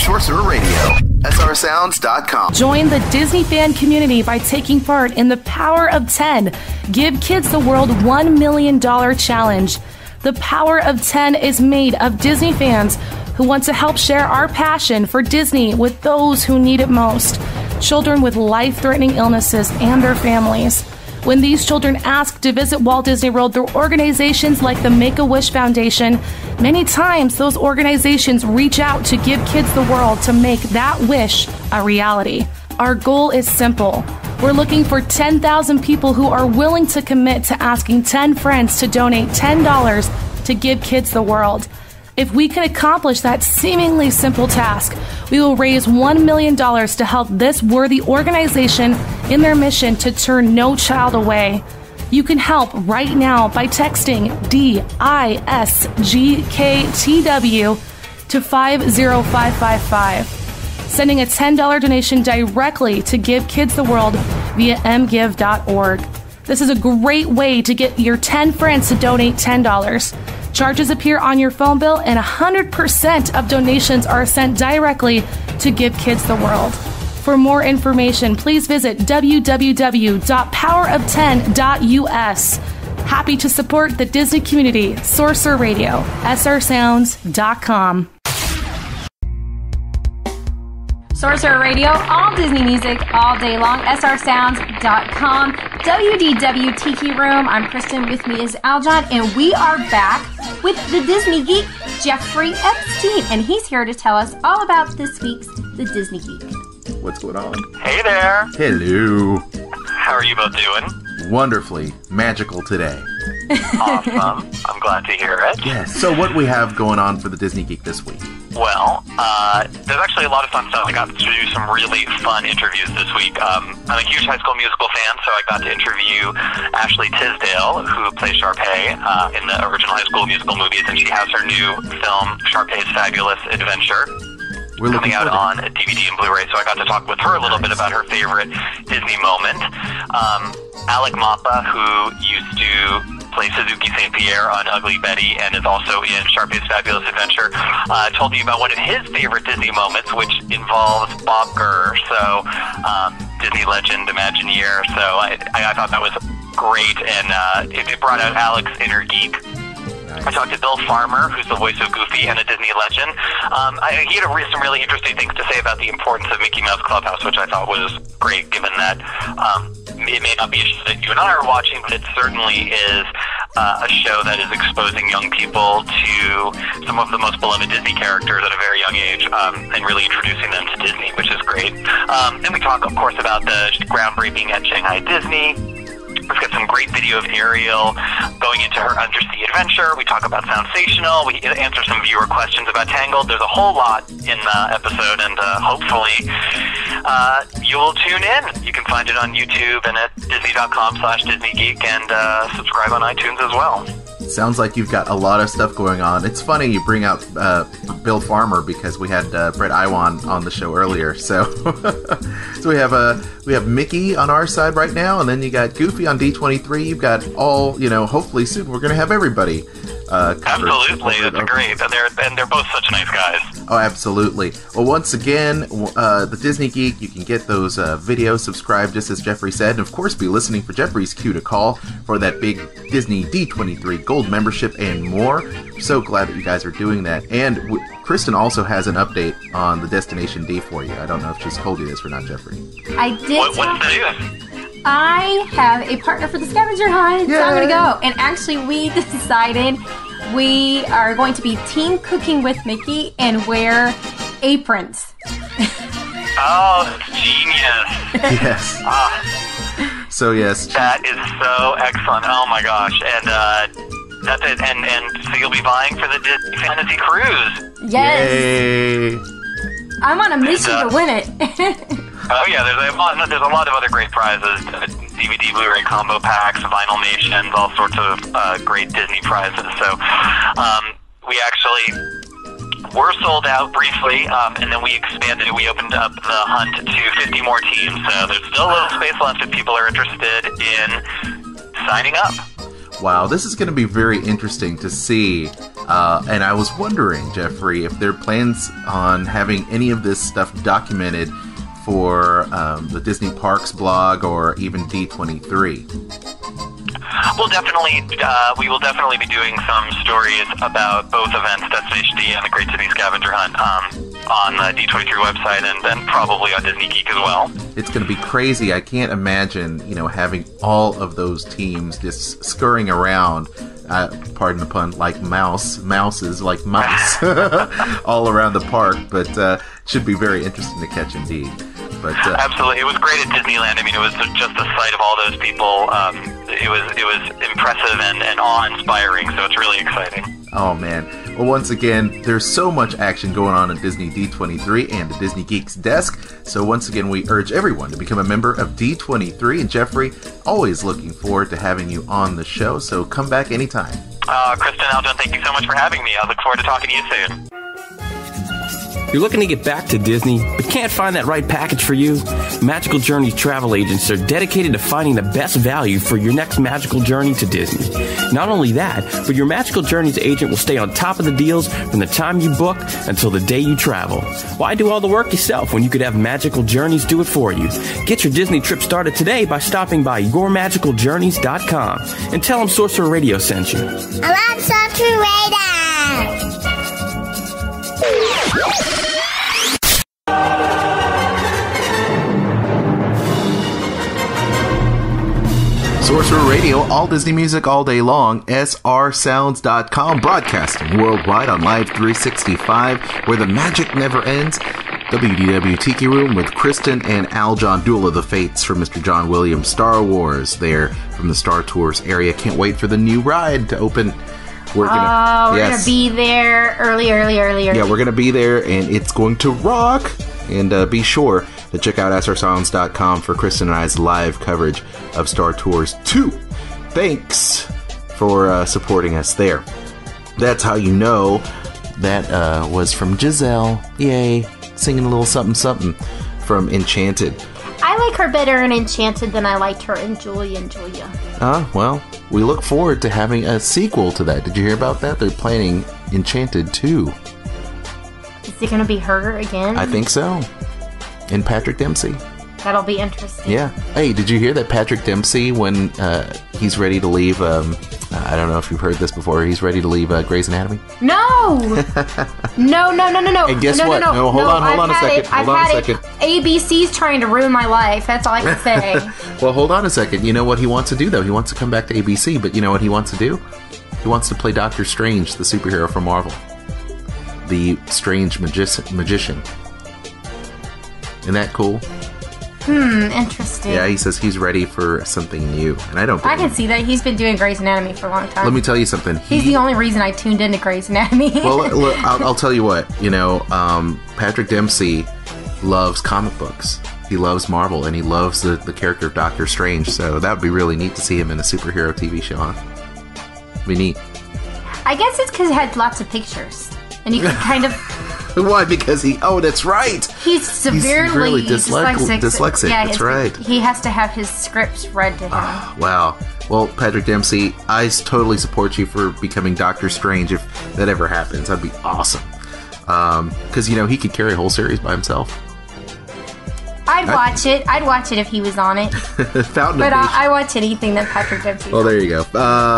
Sorcerer Radio. srsounds.com. Join the Disney fan community by taking part in the Power of 10. Give Kids the World $1 million challenge. The Power of 10 is made of Disney fans who want to help share our passion for Disney with those who need it most. Children with life-threatening illnesses and their families. When these children ask to visit Walt Disney World through organizations like the Make-A-Wish Foundation, many times those organizations reach out to Give Kids the World to make that wish a reality. Our goal is simple. We're looking for 10,000 people who are willing to commit to asking 10 friends to donate $10 to Give Kids the World. If we can accomplish that seemingly simple task, we will raise $1 million to help this worthy organization in their mission to turn no child away. You can help right now by texting DISGKTW to 50555. Sending a $10 donation directly to Give Kids the World via mgive.org. This is a great way to get your 10 friends to donate $10. Charges appear on your phone bill, and 100% of donations are sent directly to Give Kids the World. For more information, please visit www.powerof10.us. Happy to support the Disney community. Sorcerer Radio, srsounds.com. Sorcerer Radio, all Disney music, all day long, srsounds.com. WDW Tiki Room, I'm Kristen, with me is Aljon, and we are back with the Disney Geek, Jeffrey Epstein, and he's here to tell us all about this week's The Disney Geek. What's going on? Hey there. Hello. How are you both doing? Wonderfully magical today. Awesome. I'm glad to hear it. Yes. So what we have going on for the Disney Geek this week? Well, there's actually a lot of fun stuff. I got to do some really fun interviews this week. I'm a huge High School Musical fan, so I got to interview Ashley Tisdale, who plays Sharpay in the original High School Musical movies, and she has her new film, Sharpay's Fabulous Adventure, coming out on DVD and Blu-ray, so I got to talk with her a little bit about her favorite Disney moment. Alec Mappa, who used to play Suzuki St. Pierre on Ugly Betty and is also in Sharpay's Fabulous Adventure, told me about one of his favorite Disney moments, which involves Bob Gurr, so Disney legend, Imagineer. So I thought that was great, and it brought out Alec's inner geek. I talked to Bill Farmer, who's the voice of Goofy and a Disney legend. He had some really interesting things to say about the importance of Mickey Mouse Clubhouse, which I thought was great, given that it may not be a show that you and I are watching, but it certainly is a show that is exposing young people to some of the most beloved Disney characters at a very young age, and really introducing them to Disney, which is great. And we talk, of course, about the groundbreaking at Shanghai Disney. We've got some great video of Ariel going into her undersea adventure. We talk about Soundsational. We answer some viewer questions about Tangled. There's a whole lot in the episode, and hopefully you'll tune in. You can find it on YouTube and at Disney.com/DisneyGeek, and subscribe on iTunes as well. Sounds like you've got a lot of stuff going on. It's funny you bring out Bill Farmer, because we had Bret Iwan on the show earlier. So, so we have Mickey on our side right now, and then you got Goofy on D23. You've got all, hopefully soon we're going to have everybody covered. Absolutely, that's great. And they're both such nice guys. Oh, absolutely. Well, once again, the Disney Geek, you can get those videos, subscribe, just as Jeffrey said, and of course be listening for Jeffrey's cue to call for that big Disney D23 Gold membership and more. So glad that you guys are doing that. And Kristen also has an update on the Destination D for you. I don't know if she's told you this or not, Jeffrey. I did. What's the news? I have a partner for the scavenger hunt, so I'm going to go. And actually, we decided we are going to be team cooking with Mickey and wear aprons. Oh, that's genius. Yes. So, yes. That is so excellent. Oh, my gosh. And that's it. And so you'll be vying for the Disney Fantasy Cruise. Yes. Yay. I'm on a mission to win it. Oh, yeah. There's a lot of other great prizes. DVD, Blu-ray combo packs, vinyl nations, all sorts of great Disney prizes. So we actually were sold out briefly, and then we expanded it. We opened up the hunt to 50 more teams. So there's still a little space left if people are interested in signing up. Wow, this is going to be very interesting to see. And I was wondering, Jeffrey, if there are plans on having any of this stuff documented for the Disney Parks blog or even D23. Well, definitely, we will definitely be doing some stories about both events, Destination D and the Great Disney Scavenger Hunt, on the D23 website, and then probably on Disney Geek as well. It's going to be crazy. I can't imagine, having all of those teams just scurrying around, pardon the pun, like mouses like mice, all around the park, but it should be very interesting to catch indeed. But absolutely, it was great at Disneyland. I mean, it was just the sight of all those people. It was impressive and awe-inspiring. So it's really exciting. Oh man! Well, once again, there's so much action going on at Disney D23 and the Disney Geeks desk. So once again, we urge everyone to become a member of D23. And Jeffrey, always looking forward to having you on the show. So come back anytime. Kristen, Alton, thank you so much for having me. I look forward to talking to you soon. You're looking to get back to Disney, but can't find that right package for you? Magical Journeys travel agents are dedicated to finding the best value for your next magical journey to Disney. Not only that, but your Magical Journeys agent will stay on top of the deals from the time you book until the day you travel. Why do all the work yourself when you could have Magical Journeys do it for you? Get your Disney trip started today by stopping by yourmagicaljourneys.com and tell them Sorcerer Radio sent you. I love Sorcerer Radio! Sorcerer Radio, all Disney music all day long, srsounds.com, broadcasting worldwide on Live 365, where the magic never ends. WDW Tiki Room with Kristen and Aljon, Duel of the Fates from Mr. John Williams, Star Wars there from the Star Tours area. Can't wait for the new ride to open. We're gonna be there early. Yeah, we're gonna be there, and it's going to rock. And be sure to check out srsounds.com for Kristen and I's live coverage of Star Tours 2. Thanks for supporting us there. That's how you know that was from Giselle. Yay. Singing a little something something from Enchanted. I like her better in Enchanted than I liked her in Julie and Julia. Well, we look forward to having a sequel to that. Did you hear about that? They're planning Enchanted 2. Is it going to be her again? I think so. And Patrick Dempsey. That'll be interesting. Yeah. Hey, did you hear that Patrick Dempsey, when he's ready to leave, I don't know if you've heard this before, he's ready to leave Grey's Anatomy? No! No. And guess what? No, hold on a second. ABC's trying to ruin my life. That's all I can say. Well, hold on a second. You know what he wants to do, though? He wants to come back to ABC, but you know what he wants to do? He wants to play Doctor Strange, the superhero from Marvel. The strange magician. Isn't that cool? Interesting. Yeah, he says he's ready for something new, and I don't think I can see that. He's been doing Grey's Anatomy for a long time. Let me tell you something. He's the only reason I tuned into Grey's Anatomy. Well, look, I'll tell you what. You know, Patrick Dempsey loves comic books. He loves Marvel, and he loves the character of Doctor Strange, so that would be really neat to see him in a superhero TV show, huh? It'd be neat. I guess it's because he had lots of pictures, and you could kind of... Why? Because that's right. He's severely dyslexic. Yeah, that's right. He has to have his scripts read to him. Wow. Well, Patrick Dempsey, I totally support you for becoming Doctor Strange if that ever happens. That'd be awesome. Because, you know, he could carry a whole series by himself. I'd watch it. I'd watch it if he was on it. Fountain of Nations. I watch anything that Patrick Dempsey. Well, there you go.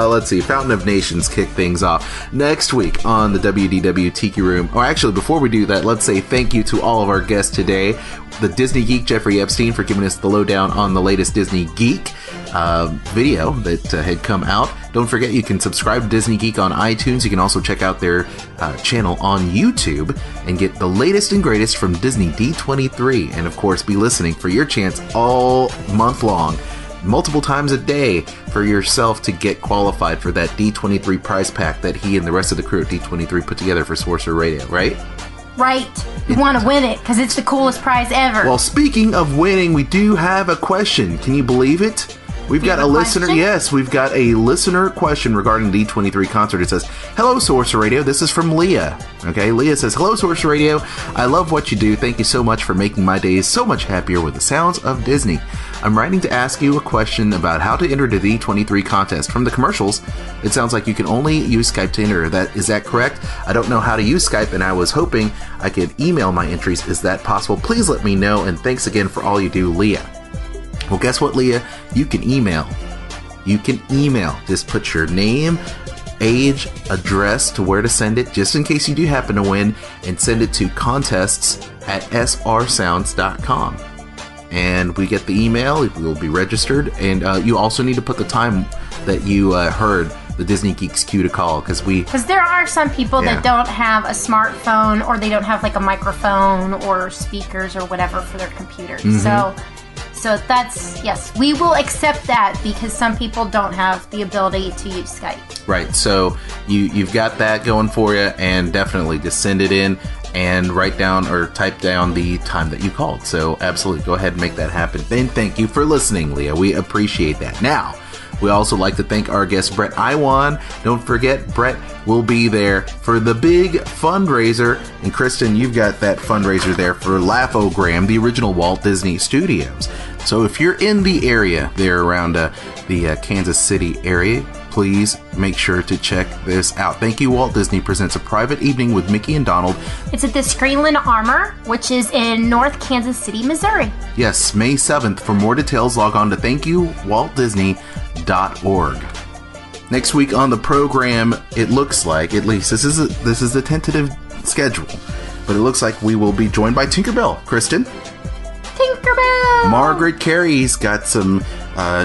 Let's see. Fountain of Nations kick things off next week on the WDW Tiki Room. Or actually, before we do that, let's say thank you to all of our guests today. The Disney Geek, Jeffrey Epstein, for giving us the lowdown on the latest Disney Geek video that had come out. Don't forget, you can subscribe to Disney Geek on iTunes. You can also check out their channel on YouTube and get the latest and greatest from Disney D23. And of course, be listening for your chance all month long, multiple times a day, for yourself to get qualified for that D23 prize pack that he and the rest of the crew at D23 put together for Sorcerer Radio, right? Right. You want to win it because it's the coolest prize ever. Well, speaking of winning, we do have a question. Can you believe it? We've got a listener. Yes, we've got a listener question regarding the D23 concert. It says, "Hello, Sorcerer Radio. This is from Leah." Okay, Leah says, "Hello, Sorcerer Radio. I love what you do. Thank you so much for making my days so much happier with the sounds of Disney. I'm writing to ask you a question about how to enter the D23 contest. From the commercials, it sounds like you can only use Skype to enter. Is that correct? I don't know how to use Skype, and I was hoping I could email my entries. Is that possible? Please let me know, and thanks again for all you do, Leah." Well, guess what, Leah? You can email. Just put your name, age, address to where to send it, just in case you do happen to win, and send it to contests@srsounds.com. And we get the email, it will be registered, and you also need to put the time that you heard the Disney Geeks cue to call, because there are some people that don't have a smartphone, or they don't have like a microphone or speakers or whatever for their computers. Mm-hmm. So that's, yes, we will accept that because some people don't have the ability to use Skype. Right, so you've got that going for you, and definitely just send it in and write down or type down the time that you called. So absolutely, go ahead and make that happen. And thank you for listening, Leah. We appreciate that. Now, we also like to thank our guest, Brett Iwan. Don't forget, Brett will be there for the big fundraiser. And Kristen, you've got that fundraiser there for Laugh-O-Gram, the original Walt Disney Studios. So if you're in the area there around the Kansas City area, please make sure to check this out. Thank You Walt Disney presents a private evening with Mickey and Donald. It's at the Screenland Armor, which is in North Kansas City, Missouri. Yes, May 7th. For more details, log on to thankyouwaltdisney.org. Next week on the program, it looks like, at least this is the tentative schedule, but it looks like we will be joined by Tinkerbell. Kristen? Tinkerbell! Tinkerbell! Margaret Carey's got some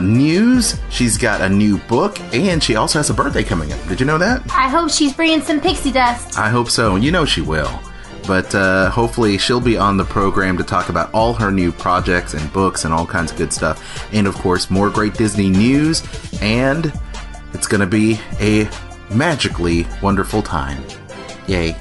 news. She's got a new book, and she also has a birthday coming up. Did you know that? I hope she's bringing some pixie dust. I hope so. You know she will. But hopefully she'll be on the program to talk about all her new projects and books and all kinds of good stuff. And, of course, more great Disney news. And it's going to be a magically wonderful time. Yay.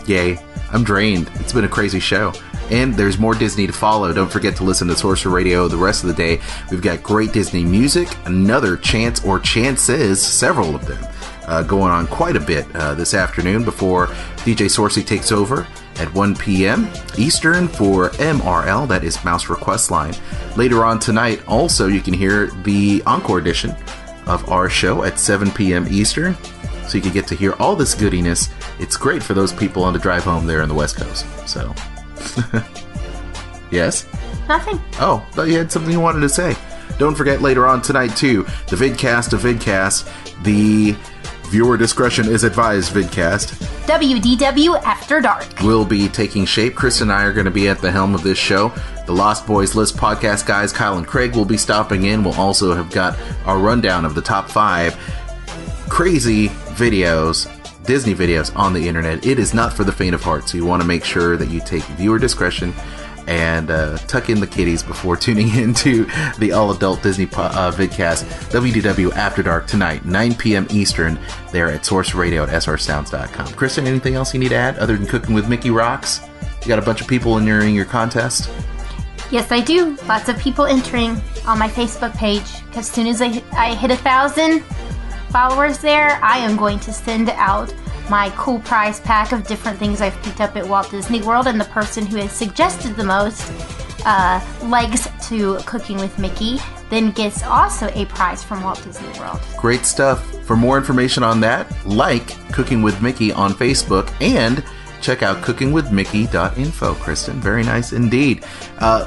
Yay. I'm drained. It's been a crazy show. And there's more Disney to follow. Don't forget to listen to Sorcerer Radio the rest of the day. We've got great Disney music, another chance or chances, several of them, going on quite a bit this afternoon before DJ Sorcy takes over at 1 p.m. Eastern for MRL, that is Mouse Request Line. Later on tonight, also, you can hear the Encore edition of our show at 7 p.m. Eastern, so you can get to hear all this goodiness. It's great for those people on the drive home there on the West Coast, so... Yes? Nothing. Oh, thought you had something you wanted to say. Don't forget later on tonight, too, the vidcast of vidcast, the viewer discretion is advised vidcast. WDW After Dark will be taking shape. Chris and I are going to be at the helm of this show. The Lost Boys List podcast guys, Kyle and Craig, will be stopping in. We'll also have got our rundown of the top 5 crazy videos, Disney videos on the internet. It is not for the faint of heart, so you want to make sure that you take viewer discretion and tuck in the kiddies before tuning into the all-adult Disney vidcast, WDW After Dark, tonight, 9 p.m. Eastern, there at Source Radio at srsounds.com. Kristen, anything else you need to add other than Cooking with Mickey rocks? You got a bunch of people entering your contest? Yes, I do. Lots of people entering on my Facebook page. Because as soon as I hit 1,000 followers there, I am going to send out my cool prize pack of different things I've picked up at Walt Disney World, and the person who has suggested the most legs to Cooking with Mickey then gets also a prize from Walt Disney World. Great stuff. For more information on that, like Cooking with Mickey on Facebook and check out cookingwithmickey.info. Kristen, very nice indeed.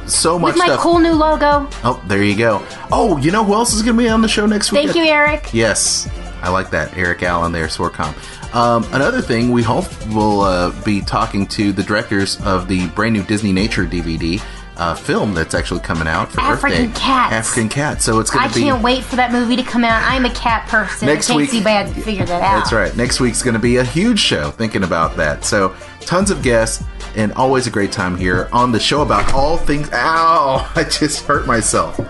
So much with my stuff. Cool new logo. Oh, there you go. Oh, you know who else is going to be on the show next week? Thank you, Eric. Yes, I like that. Eric Allen there, Sorcom. Another thing, we hope we'll be talking to the directors of the brand new Disney Nature DVD film that's actually coming out for African Earth Day. Cats. African Cats. So it's going to be... I can't wait for that movie to come out. I'm a cat person. Next I can't week, see bad to figure that out. That's right. Next week's going to be a huge show thinking about that. So tons of guests and always a great time here on the show about all things... Ow! I just hurt myself.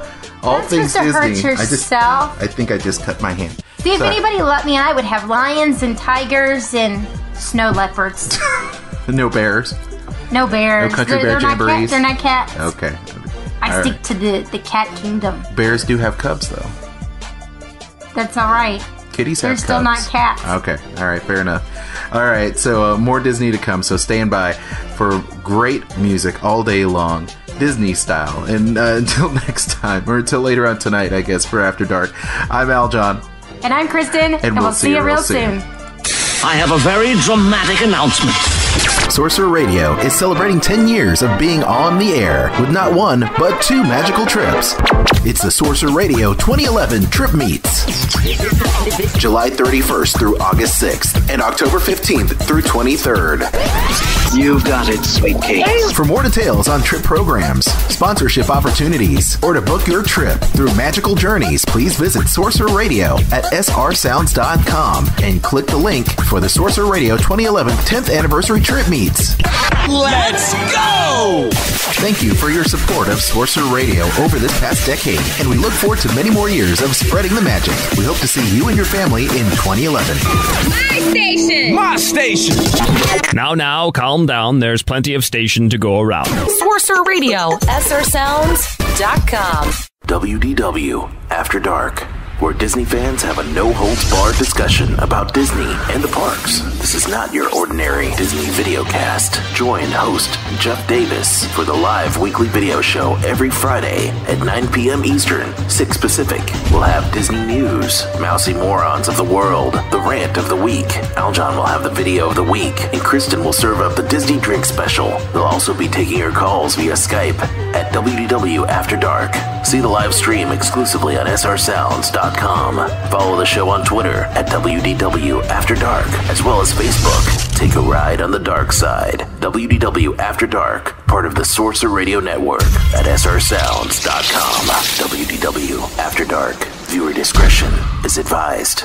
All That's things just to Disney. hurt yourself. I think I just cut my hand. See, if anybody let me, I would have lions and tigers and snow leopards. No bears. No bears. No country bear jamborees. They're not cats. Okay. I stick to the cat kingdom. Bears do have cubs, though. That's all right. Kitties They're have cubs. still not cats. Okay. All right. Fair enough. All right. So more Disney to come. So stand by for great music all day long, Disney style. And until next time, or until later on tonight, I guess, for After Dark, I'm Aljon. And I'm Kristen. And we'll see you real soon. I have a very dramatic announcement. Sorcerer Radio is celebrating 10 years of being on the air with not one, but 2 magical trips. It's the Sorcerer Radio 2011 Trip Meets. July 31st through August 6th and October 15th through 23rd. You've got it, sweet cake. For more details on trip programs, sponsorship opportunities, or to book your trip through magical journeys, please visit Sorcerer Radio at srsounds.com and click the link for the Sorcerer Radio 2011 10th Anniversary Trip Meets. Let's go! Thank you for your support of Sorcerer Radio over this past decade, and we look forward to many more years of spreading the magic. We hope to see you and your family in 2011. My station! My station! Now, calm down. There's plenty of station to go around. Sorcerer Radio, srsounds.com. WDW After Dark, where Disney fans have a no-holds-barred discussion about Disney and the parks. This is not your ordinary Disney videocast. Join host Jeff Davis for the live weekly video show every Friday at 9 p.m. Eastern, 6 Pacific. We'll have Disney news, Mousy Morons of the World, the Rant of the Week. Aljon will have the Video of the Week, and Kristen will serve up the Disney Drink Special. They'll also be taking your calls via Skype at WDW After Dark. See the live stream exclusively on srsounds.com. Follow the show on Twitter at WDW After Dark, as well as Facebook, take a ride on the dark side. WDW After Dark, part of the Sorcerer Radio Network at srsounds.com. WDW After Dark. Viewer discretion is advised.